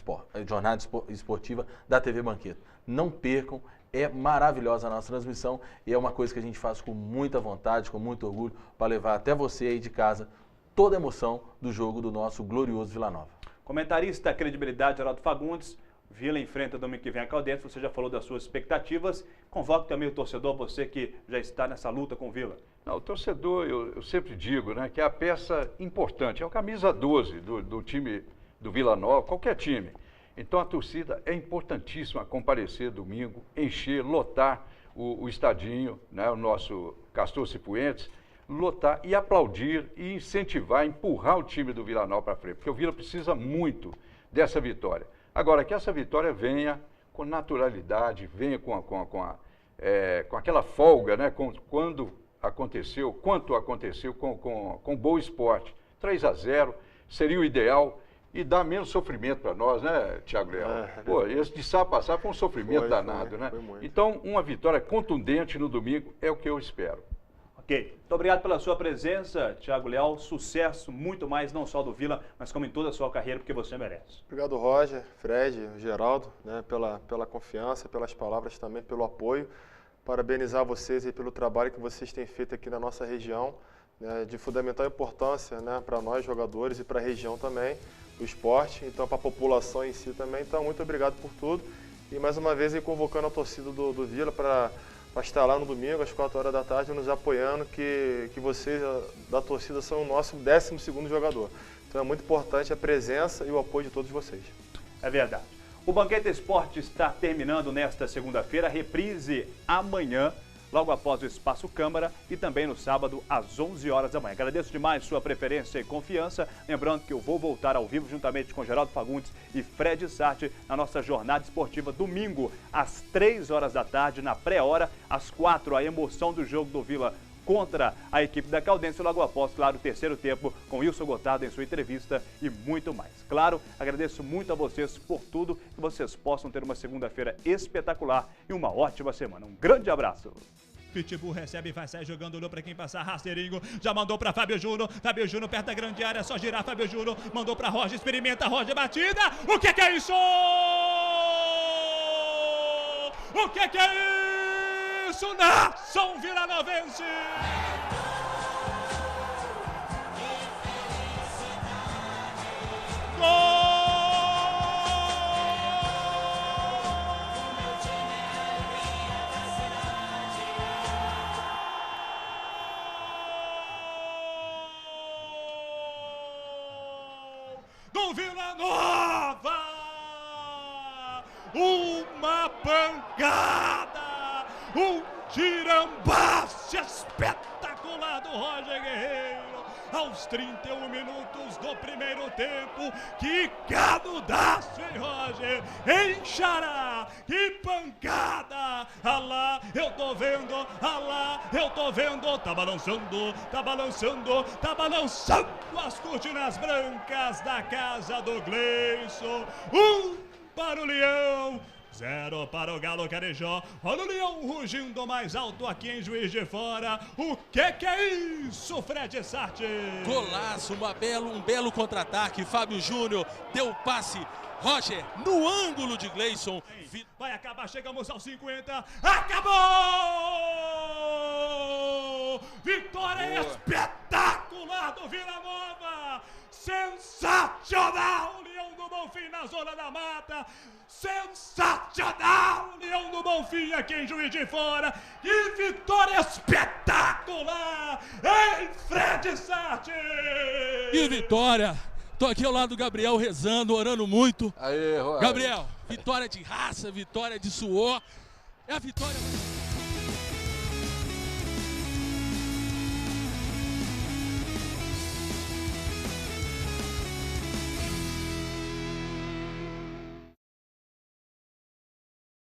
esportiva da TV Banqueta. Não percam, é maravilhosa a nossa transmissão e é uma coisa que a gente faz com muita vontade, com muito orgulho, para levar até você aí de casa toda a emoção do jogo do nosso glorioso Vila Nova. Comentarista, credibilidade, Geraldo Fagundes. Vila enfrenta domingo que vem a Caldense, você já falou das suas expectativas. Convoque também o torcedor, você que já está nessa luta com o Vila. Não, o torcedor, eu sempre digo, né, que é a peça importante, é a camisa 12 do time do Vila Nova, qualquer time. Então a torcida é importantíssima comparecer domingo, encher, lotar o estadinho, né, o nosso Castor Cifuentes, lotar e aplaudir e incentivar, empurrar o time do Vila Nova para frente, porque o Vila precisa muito dessa vitória. Agora, que essa vitória venha com naturalidade, venha com aquela folga, né? Quanto aconteceu com Boa Esporte. 3-0 seria o ideal e dá menos sofrimento para nós, né, Thiago Leão? Pô, esse de sábado passar foi um sofrimento danado, né? Então, uma vitória contundente no domingo é o que eu espero. Ok. Muito obrigado pela sua presença, Thiago Leal. Sucesso, muito mais, não só do Vila, mas como em toda a sua carreira, porque você merece. Obrigado, Roger, Fred, Geraldo, né, pela confiança, pelas palavras também, pelo apoio. Parabenizar vocês aí pelo trabalho que vocês têm feito aqui na nossa região, né, de fundamental importância, né, para nós jogadores e para a região também, do esporte, então para a população em si também. Então, muito obrigado por tudo. E mais uma vez aí convocando a torcida do Vila para estar lá no domingo, às 4 horas da tarde, nos apoiando, que vocês da torcida são o nosso 12º jogador. Então é muito importante a presença e o apoio de todos vocês. É verdade. O Banqueta Esporte está terminando nesta segunda-feira, reprise amanhã, logo após o Espaço Câmara e também no sábado às 11 horas da manhã. Agradeço demais sua preferência e confiança. Lembrando que eu vou voltar ao vivo juntamente com Geraldo Fagundes e Fred Sarte na nossa jornada esportiva domingo às 3 horas da tarde, na pré-hora, às 4, a emoção do jogo do Vila contra a equipe da Caldense, logo após, claro, o terceiro tempo com Wilson Gotardo em sua entrevista e muito mais. Claro, agradeço muito a vocês por tudo, que vocês possam ter uma segunda-feira espetacular e uma ótima semana. Um grande abraço. Pitbull recebe, vai sair jogando, olhou pra quem passar, rasteirinho, já mandou pra Fábio Júnior perto da grande área, só girar, Fábio Júnior, mandou pra Roger, experimenta, Roger, batida, o que é isso? O que é isso, nação vilanovense? Gol! Do Vila Nova, uma pancada, um tirambaço espetacular do Roger Guerreiro, aos 31 minutos do primeiro tempo. Que canudaço, hein, Roger? Em Xará, que pancada! Ah lá, eu tô vendo, ah lá, eu tô vendo. Tá balançando, tá balançando, tá balançando as cortinas brancas da casa do Gleison. Para o Leão, 0 para o Galo Carijó. Olha o Leão rugindo mais alto aqui em Juiz de Fora. O que é isso, Fred Sarte? Golaço, um belo contra-ataque. Fábio Júnior deu passe. Roger no ângulo de Gleison. Vai acabar, chegamos aos 50. Acabou! Vitória espetacular do Vila Nova! Sensacional! Leão do Bonfim na zona da mata. Sensacional! Leão do Bonfim aqui em Juiz de Fora. Que vitória espetacular! Em Fred Sarte! Que vitória! Tô aqui ao lado do Gabriel rezando, orando muito. Aê, Gabriel, vitória de raça, vitória de suor. É a vitória...